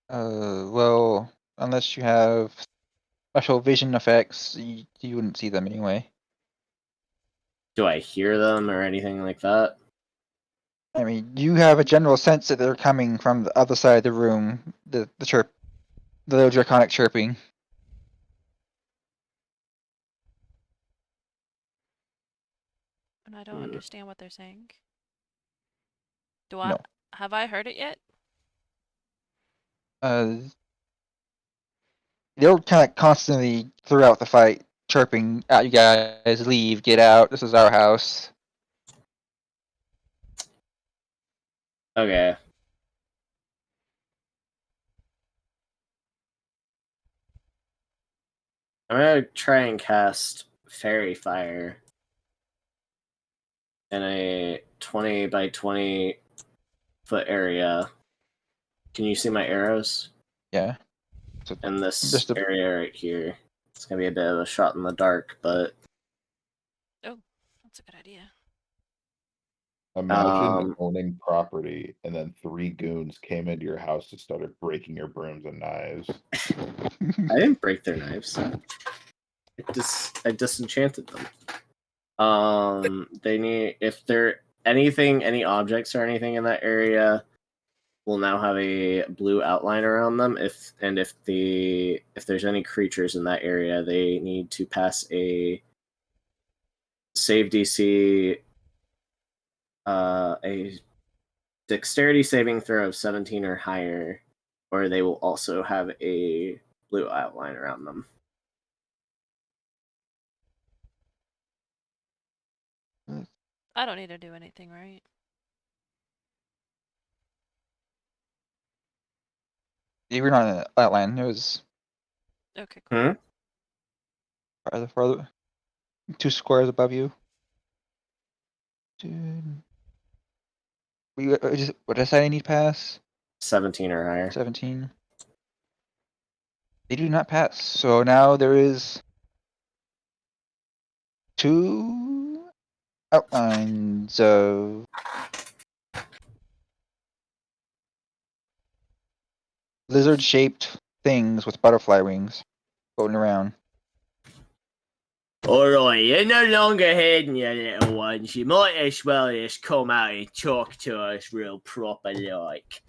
Well, unless you have special vision effects, you wouldn't see them anyway. Do I hear them or anything like that? I mean, you have a general sense that they're coming from the other side of the room. The little draconic chirping. And I don't understand what they're saying. No. Have I heard it yet? They'll kind of constantly throughout the fight chirping at you guys, leave, get out, this is our house. Okay. I'm gonna try and cast Fairy Fire in a 20 by 20 foot area. Can you see my arrows? Yeah. So In this just a, area right here. It's gonna be a bit of a shot in the dark, but Oh, that's a good idea. Imagine owning property and then 3 goons came into your house and started breaking your brooms and knives. I didn't break their knives. I disenchanted them. They need, if there anything, any objects or anything in that area will now have a blue outline around them. If there's any creatures in that area, they need to pass a save DC, a dexterity saving throw of 17 or higher, or they will also have a blue outline around them. I don't need to do anything, right? you were not in the outline, it was Okay, cool. farther 2 squares above you. Dude. What did I say I need to pass? 17 or higher. 17. They do not pass. So now there is 2 outlines of lizard-shaped things with butterfly wings floating around. Alright, you're no longer hidden, you little ones. You might as well just come out and talk to us real proper like.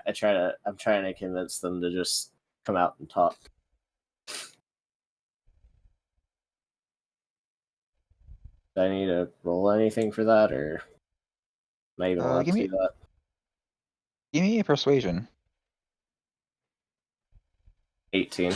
I'm trying to convince them to just come out and talk. Do I need to roll anything for that, or am I even allowed Give to me do that? give me a persuasion. 18.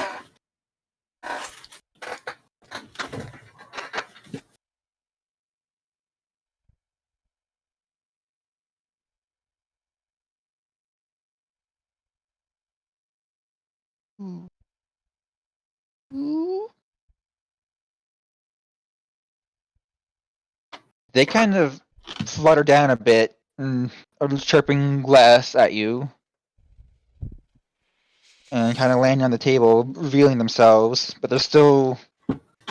They kind of flutter down a bit and are chirping less at you. And kind of landing on the table, revealing themselves, but they're still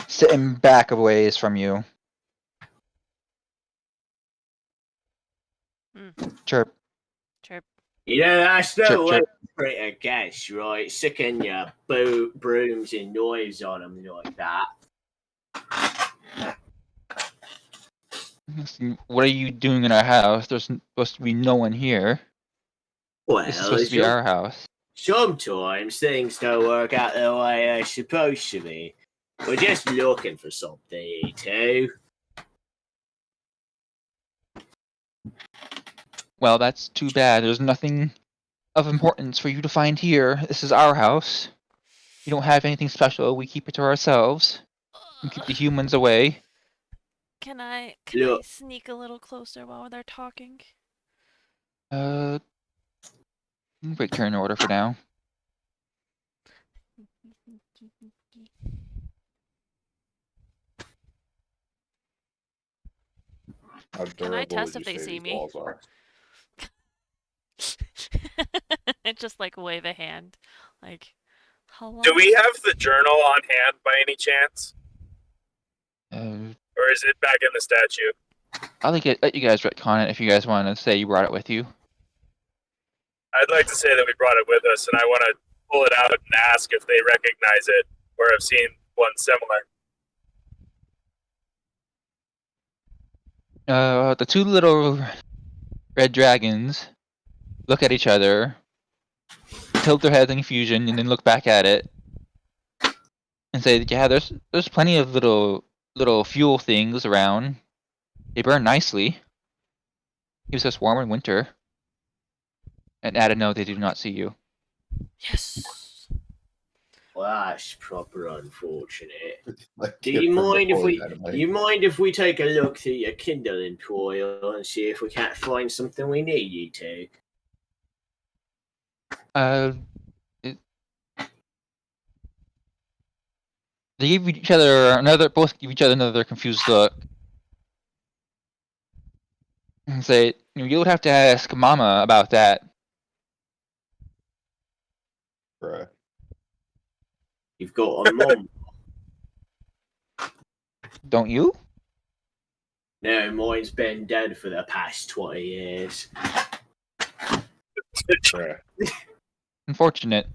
sitting back a ways from you. Chirp. Chirp. You know, that's Chirp, no way chirp. to treat a guest, right? Sicking your brooms and knives on them like that. What are you doing in our house? There's supposed to be no one here. Well, This is supposed to be our house. sometimes things don't work out the way they're supposed to be. We're just looking for something, too. Well, that's too bad. There's nothing of importance for you to find here. This is our house. We don't have anything special. We keep it to ourselves. We keep the humans away. Can I Look. sneak a little closer while they're talking? Break turn order for now. How Can I durable test would if you they say see these me? walls are? Just like wave a hand. Like, hello? Do we have the journal on hand by any chance? Uh, Or is it back in the statue? I'll let you guys retcon it if you guys want to say you brought it with you. I'd like to say that we brought it with us, and I want to pull it out and ask if they recognize it or have seen one similar. The two little red dragons look at each other, tilt their heads in confusion, and then look back at it and say, "Yeah, there's plenty of little fuel things around. They burn nicely. Keeps us warm in winter." And add a note: they do not see you. Yes. Well, that's proper unfortunate. Like, Do kid you from mind if Napoleon we? Dynamite. Do you mind if we take a look through your kindling coil and see if we can't find something we need you to? They give each other both give each other another confused look and say, "You would have to ask Mama about that." Right. You've got a mum. Don't you? No, mine's been dead for the past 20 years. Right. Unfortunate.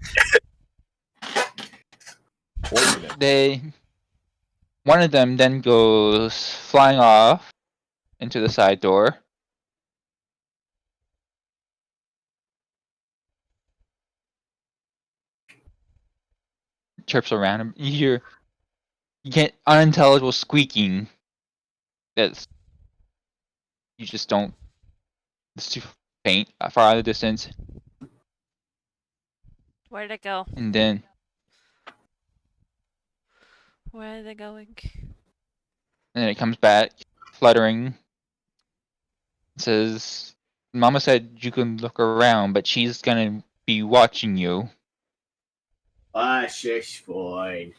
Fortunate. One of them then goes flying off into the side door. Chirps around him. You get unintelligible squeaking. That's you just don't. It's too faint, far out of the distance, Where did it go? and then Where are they going? it comes back, fluttering. It says, "Mama said you can look around, but she's gonna be watching you." That's just fine.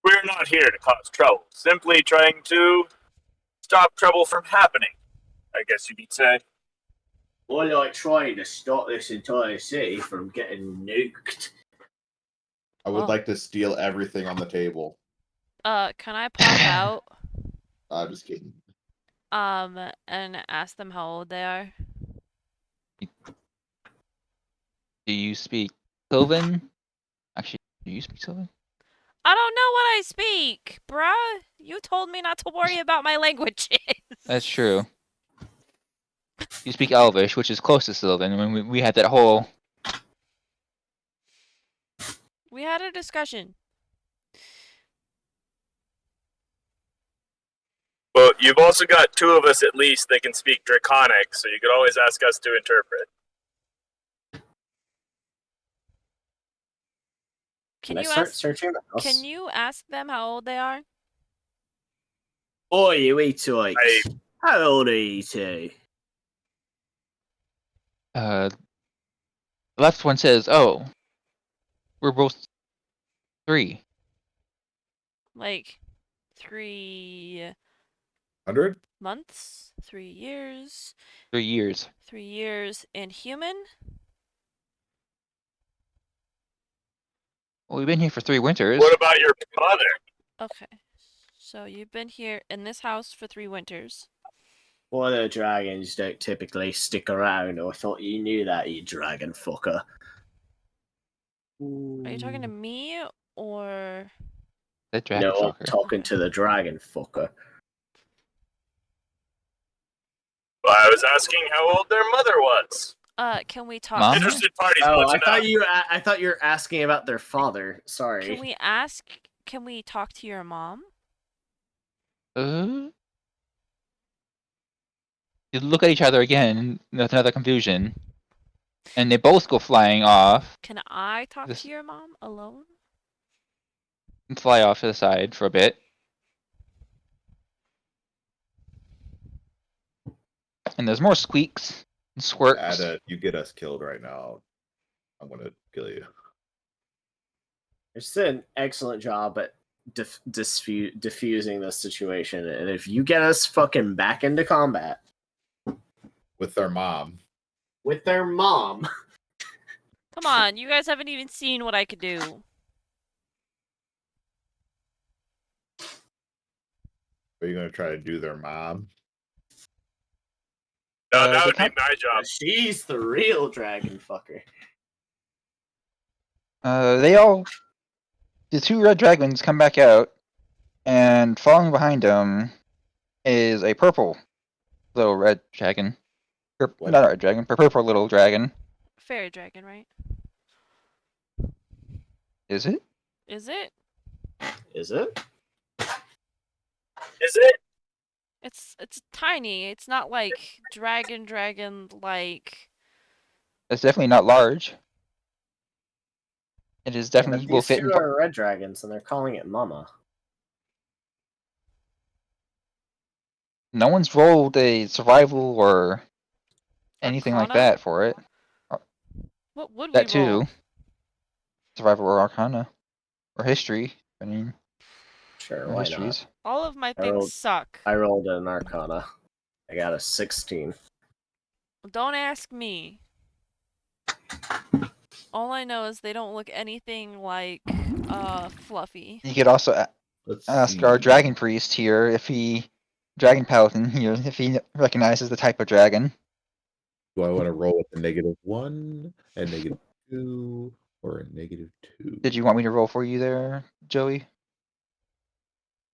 We're not here to cause trouble, simply trying to stop trouble from happening, I guess you could say. I like trying to stop this entire city from getting nuked. I would Oh. like to steal everything on the table. Can I pop out? I'm just kidding. And ask them how old they are? Do you speak Sylvan? Actually, do you speak Sylvan? I don't know what I speak, bruh. You told me not to worry about my languages. That's true. You speak Elvish, which is close to Sylvan. When we had that whole We had a discussion. Well, you've also got two of us at least that can speak Draconic, so you could always ask us to interpret. Can I you start ask? searching the house? Can you ask them how old they are? Oi, you Etoiks. How old are you two? the left one says, "Oh, we're both 3." Like 3 100? months, 3 years, 3 years. 3 years in human? Well, we've been here for 3 winters. What about your mother? Okay. So you've been here in this house for 3 winters. Water dragons don't typically stick around. I thought you knew that, you dragon fucker. Are you talking to me or The dragon No, I'm fucker. talking Okay. to the dragon fucker. Well, I was asking how old their mother was. can we talk? Mom? Interested parties Oh, want to I thought you were asking about their father. Sorry. Can we talk to your mom? You look at each other again with another confusion. And they both go flying off. Can I talk This- to your mom alone? And fly off to the side for a bit. And there's more squeaks and squirts. Ada, if you get us killed right now, I'm gonna kill you. It's an excellent job at diffusing the situation, and if you get us fucking back into combat With their mom. with their mom, Come on, you guys haven't even seen what I could do. Are you gonna try to do their mom? No, they that would be come- my job. she's the real dragon fucker. The 2 red dragons come back out, and following behind them is a purple little red dragon. What? Not a red dragon, but purple little dragon. Fairy dragon, right? Is it? Is it? Is it? Is it? It's tiny. It's not like dragon like. It's definitely not large. It is Yeah, definitely but will these fit two in. are red dragons, and they're calling it Mama. No one's rolled a survival or anything like Arcana? that for it. What would That we roll? too. Survival or Arcana. Or history. I mean, Sure, or why histories. All of my I things rolled- suck. not? I rolled an Arcana. I got a 16. Don't ask me. All I know is they don't look anything like Fluffy. You could also Let's ask see. our dragon priest here if he, dragon paladin here, if he recognizes the type of dragon. Do I want to roll with a -1, a -2, or a -2? Did you want me to roll for you there, Joey?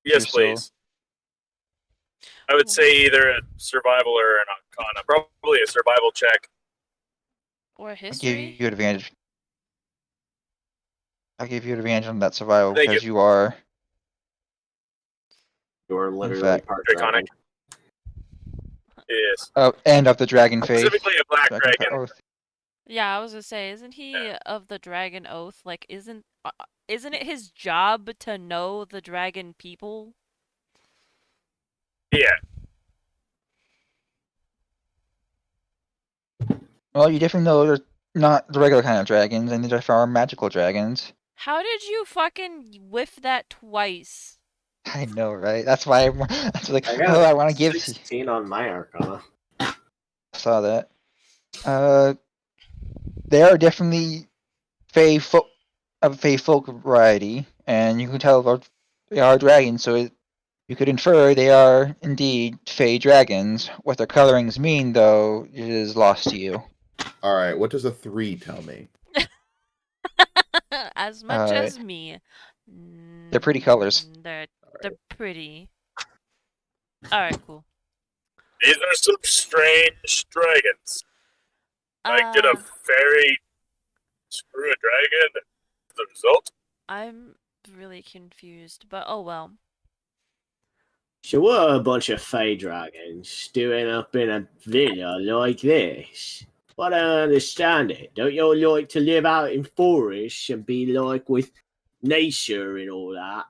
Yes, You're still- please. I would say either a survival or an arcana. Probably a survival check. Or I gave history? you advantage. I gave you advantage on that survival Thank because you are. You're literally fact. part Draconic. dragon. Yes. And of the dragon faith. Specifically a black Dragon dragon. oath. Yeah, I was gonna say, isn't he of the dragon oath? Like, isn't it his job to know the dragon people? Yeah. Well, you definitely know they're not the regular kind of dragons, and these are magical dragons. How did you fucking whiff that twice? I know, right? That's why I'm that's like, I oh, got I want to give to you. 16 on my Arcana. Saw that. They are definitely Fey folk of Fey folk variety, and you can tell they are dragons, so you could infer they are indeed Fey dragons. What their colorings mean, though, is lost to you. All right, what does a 3 tell me? As much Uh, as me. they're pretty colors. They're All pretty. Alright, cool. These are some strange dragons. I get a fairy, screw a dragon. The result? I'm really confused, but oh well. So what are a bunch of fey dragons doing up in a villa like this? I don't understand it. Don't you all like to live out in forests and be like with nature and all that?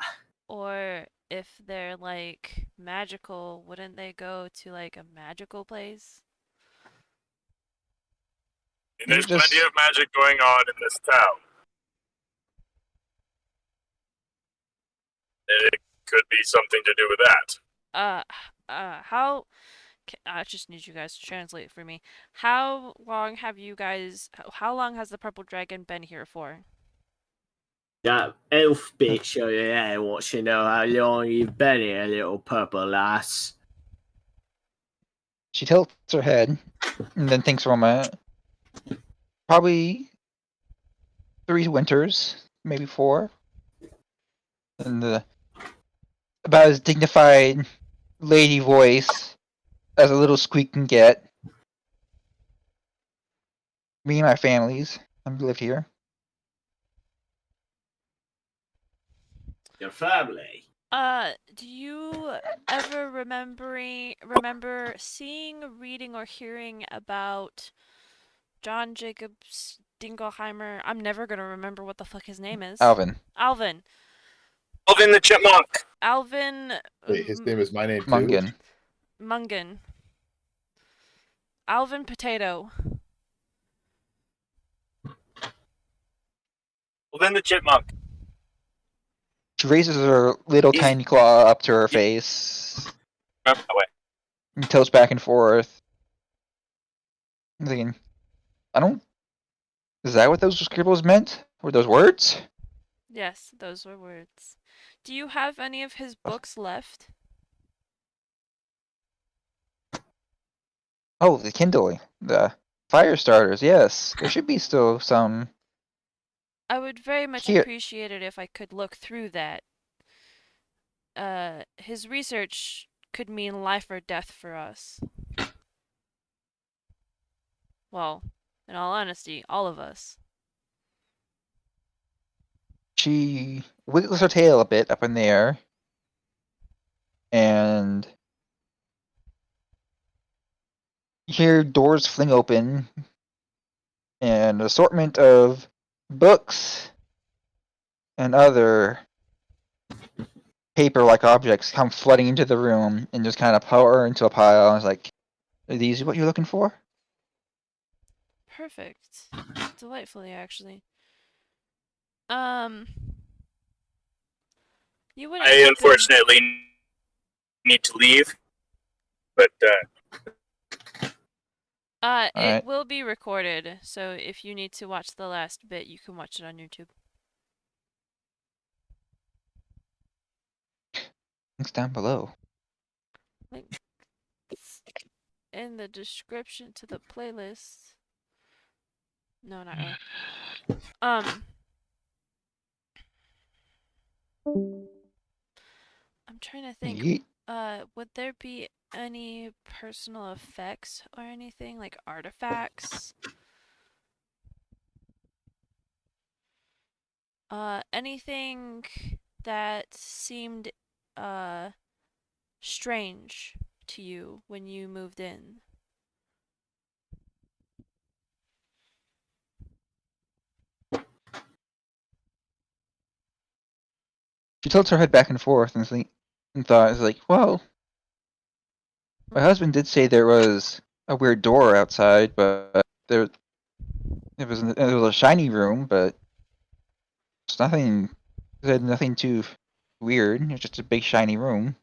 Or if they're like magical, wouldn't they go to like a magical place? And there's Just- plenty of magic going on in this town. And it could be something to do with that. How? I just need you guys to translate for me. How long have you guys? How long has the purple dragon been here for? That elf bitch over there wants to know how long you've been here, little purple lass. She tilts her head and then thinks for a moment. Probably 3 winters, maybe 4. And about as dignified lady voice as a little squeak can get. Me and my families live here. Your family. Do you ever remember seeing, reading, or hearing about John Jacobs Dinkelheimer? I'm never gonna remember what the fuck his name is. Alvin. Alvin. Alvin the Chipmunk. Alvin. Wait, his name is my name too. Mungan. Mungan. Alvin Potato. Alvin the Chipmunk. She raises her little He's- tiny claw up to her face Remember that way. and tilts back and forth. I'm thinking, I don't. Is that what those scribbles meant? Were those words? Yes, those were words. Do you have any of his books left? Oh, the Kindle. The fire starters, yes. There should be still some. I would very much Here. appreciate it if I could look through that. His research could mean life or death for us. Well, in all honesty, all of us. She wiggles her tail a bit up in the air. And you hear doors fling open. And an assortment of books and other paper-like objects come flooding into the room and just kind of pour into a pile. It's like, are these what you're looking for? Perfect. Delightfully, actually. You wouldn't I happen... unfortunately need to leave, but it Alright. will be recorded, so if you need to watch the last bit, you can watch it on YouTube. Links down below. Links in the description to the playlist. No, not really. I'm trying to think. Yeet. Would there be any personal effects or anything, like artifacts? Anything that seemed, strange to you when you moved in? She tilts her head back and forth and thought, is like, well, my husband did say there was a weird door outside, but it was a shiny room, but it's nothing. It had nothing too weird. It's just a big shiny room.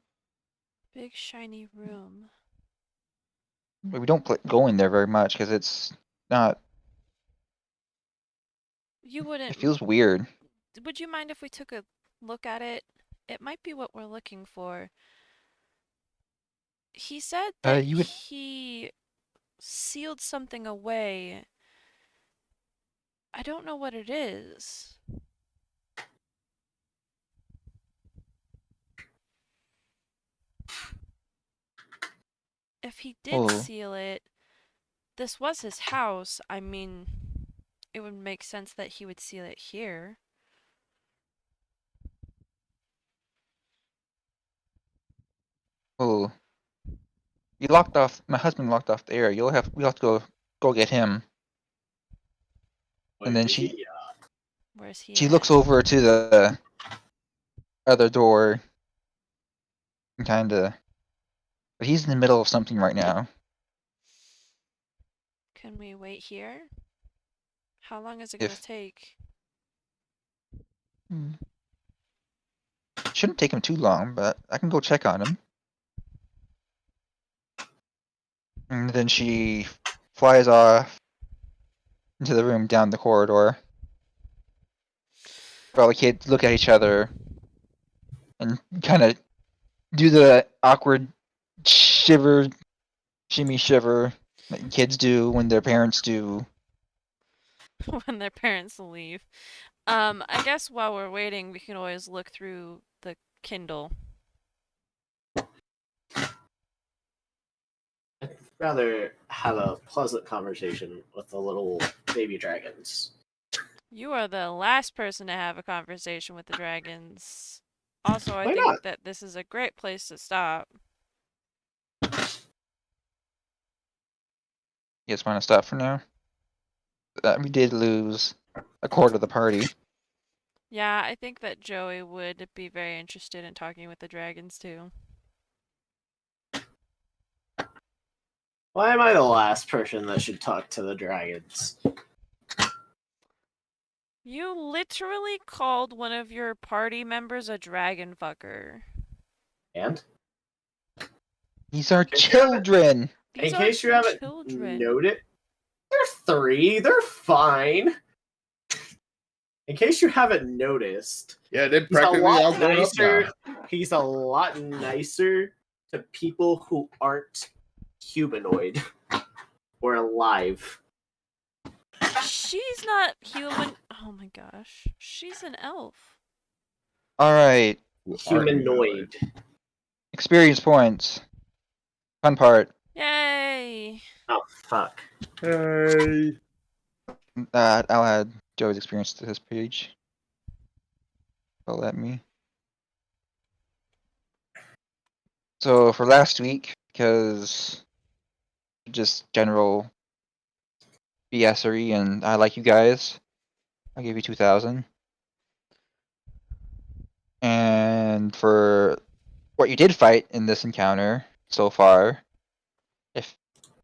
Big shiny room. But we don't go in there very much because it's not. You wouldn't. It feels weird. Would you mind if we took a look at it? It might be what we're looking for. He said that You would. he sealed something away. I don't know what it is. If he did seal it, this was his house. I mean, it would make sense that he would seal it here. Oh, you locked off. My husband locked off the air. We'll have to go get him. And then Where's he she at? looks over to the other door and kind of. But he's in the middle of something right now. Can we wait here? How long is it gonna take? Shouldn't take him too long, but I can go check on him. And then she flies off into the room down the corridor. all the kids look at each other and kind of do the awkward shiver, shimmy shiver that kids do when their parents do. When their parents leave. I guess while we're waiting, we can always look through the Kindle. I'd rather have a pleasant conversation with the little baby dragons. You are the last person to have a conversation with the dragons. Also, I Why think not? that this is a great place to stop. You guys want to stop for now? We did lose a quarter of the party. Yeah, I think that Joey would be very interested in talking with the dragons too. Why am I the last person that should talk to the dragons? You literally called one of your party members a dragon fucker. And? These are Case you haven't- children. These In are case you haven't children. noted, they're 3. They're fine. In case you haven't noticed, Yeah, they're he's a practically all lot grown up nicer. now. He's a lot nicer to people who aren't humanoid or alive. She's not human. Oh my gosh. She's an elf. All right, Who aren't Humanoid. experience points. Fun part. Yay! Oh fuck. Hey. I'll add Joe's experience to this page. They'll let me. So for last week, because just general BSery and I like you guys, I'll give you 2,000. And for what you did fight in this encounter so far, if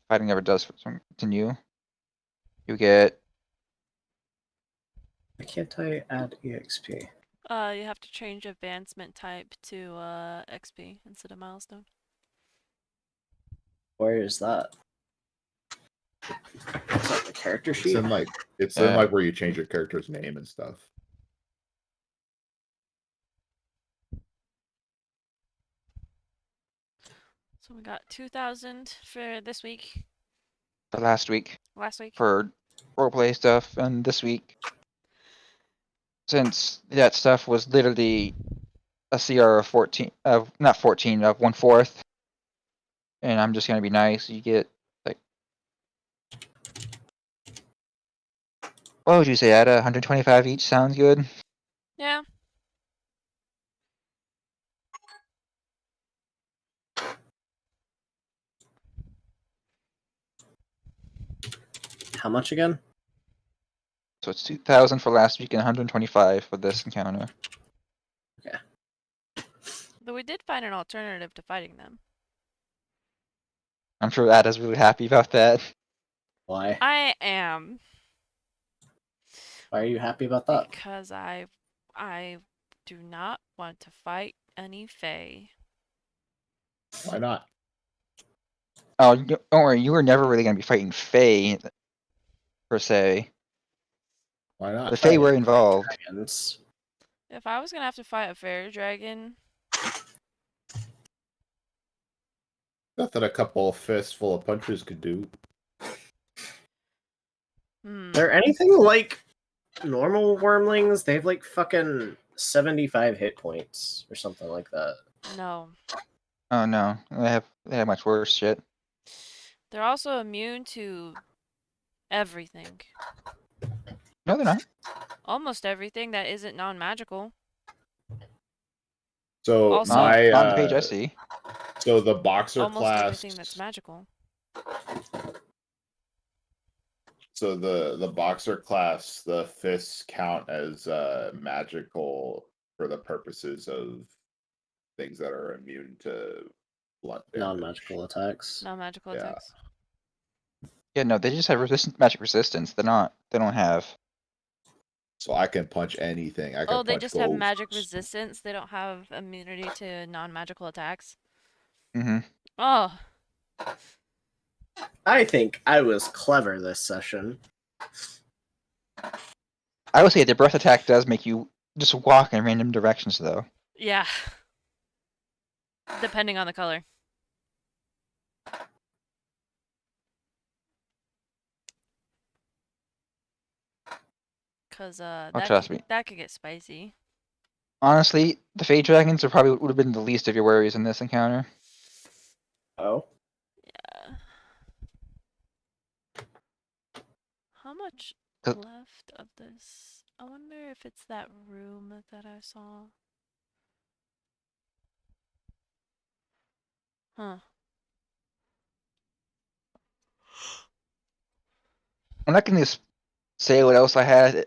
fighting ever does continue, you get Why can't I add EXP? You have to change advancement type to XP instead of milestone. Where is that? Is that the character It's sheet? in like where you change your character's name and stuff. So we got 2,000 for this week. for last week Last week. for roleplay stuff, and this week, since that stuff was literally a CR of 14, of not 14, of 1/4, and I'm just gonna be nice. You get like, what would you say, Ada? 125 each sounds good. Yeah. How much again? So it's 2,000 for last week and 125 for this encounter. Though we did find an alternative to fighting them. I'm sure Ada's really happy about that. Why? I am. Why are you happy about that? Because I do not want to fight any Fae. Why not? Oh, don't worry, you were never really gonna be fighting Fae, per se. Why not? The Fae were involved. Dragons. If I was gonna have to fight a fairy dragon, Nothing a couple of fistful of punches could do. hmm. They're anything like normal wormlings? They have like fucking 75 hit points or something like that. No. Oh no, they have much worse shit. They're also immune to everything. No, they're not. Almost everything that isn't non-magical. So Also- my On the page I see. so the boxer Almost class. everything that's magical. So the boxer class, the fists count as magical for the purposes of things that are immune to blunt damage. Non-magical attacks. Non-magical Yeah. attacks. Yeah, no, they just have magic resistance. They don't have. So I can punch anything. I can Oh, they punch just have ghosts. magic resistance. They don't have immunity to non-magical attacks. Mm-hmm. Oh, I think I was clever this session. I would say the breath attack does make you just walk in random directions, though. Yeah. Depending on the color. Cause trust me. that could get spicy. Honestly, the Fey Dragons would have been the least of your worries in this encounter. Oh, Yeah. How much 'Cause- left of this? I wonder if it's that room that I saw. Huh. I'm not going to say what else I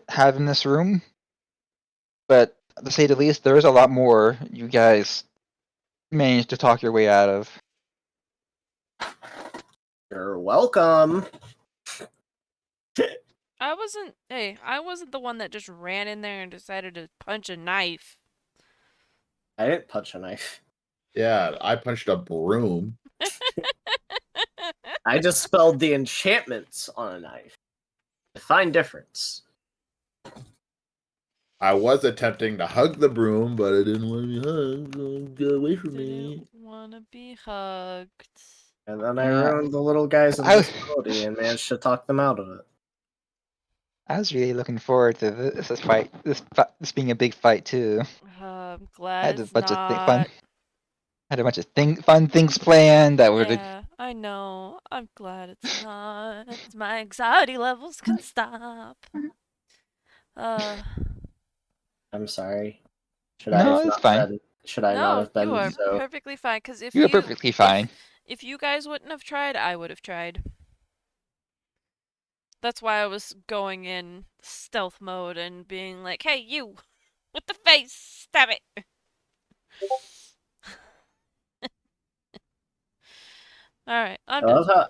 have in this room, but to say the least, there is a lot more you guys managed to talk your way out of. you're welcome. I wasn't the one that just ran in there and decided to punch a knife. I didn't punch a knife. Yeah, I punched a broom. I dispelled the enchantments on a knife. Fine difference. I was attempting to hug the broom, but it didn't want to be hugged. So get away from me. Didn't wanna be hugged. And then I Yeah. ruined the little guy's invisibility and managed to talk them out of it. I was really looking forward to this fight. This being a big fight too. I'm I glad had a it's bunch of not. had a bunch of fun things planned that would. Yeah, I know. I'm glad it's not. My anxiety levels can stop. I'm sorry. Should I No, have it's not fine. been? Should I not No, have been you are so? perfectly fine. Cause You're perfectly fine. if you guys wouldn't have tried, I would have tried. That's why I was going in stealth mode and being like, "Hey, you, with the face, stab it." All right, I'm I done. love how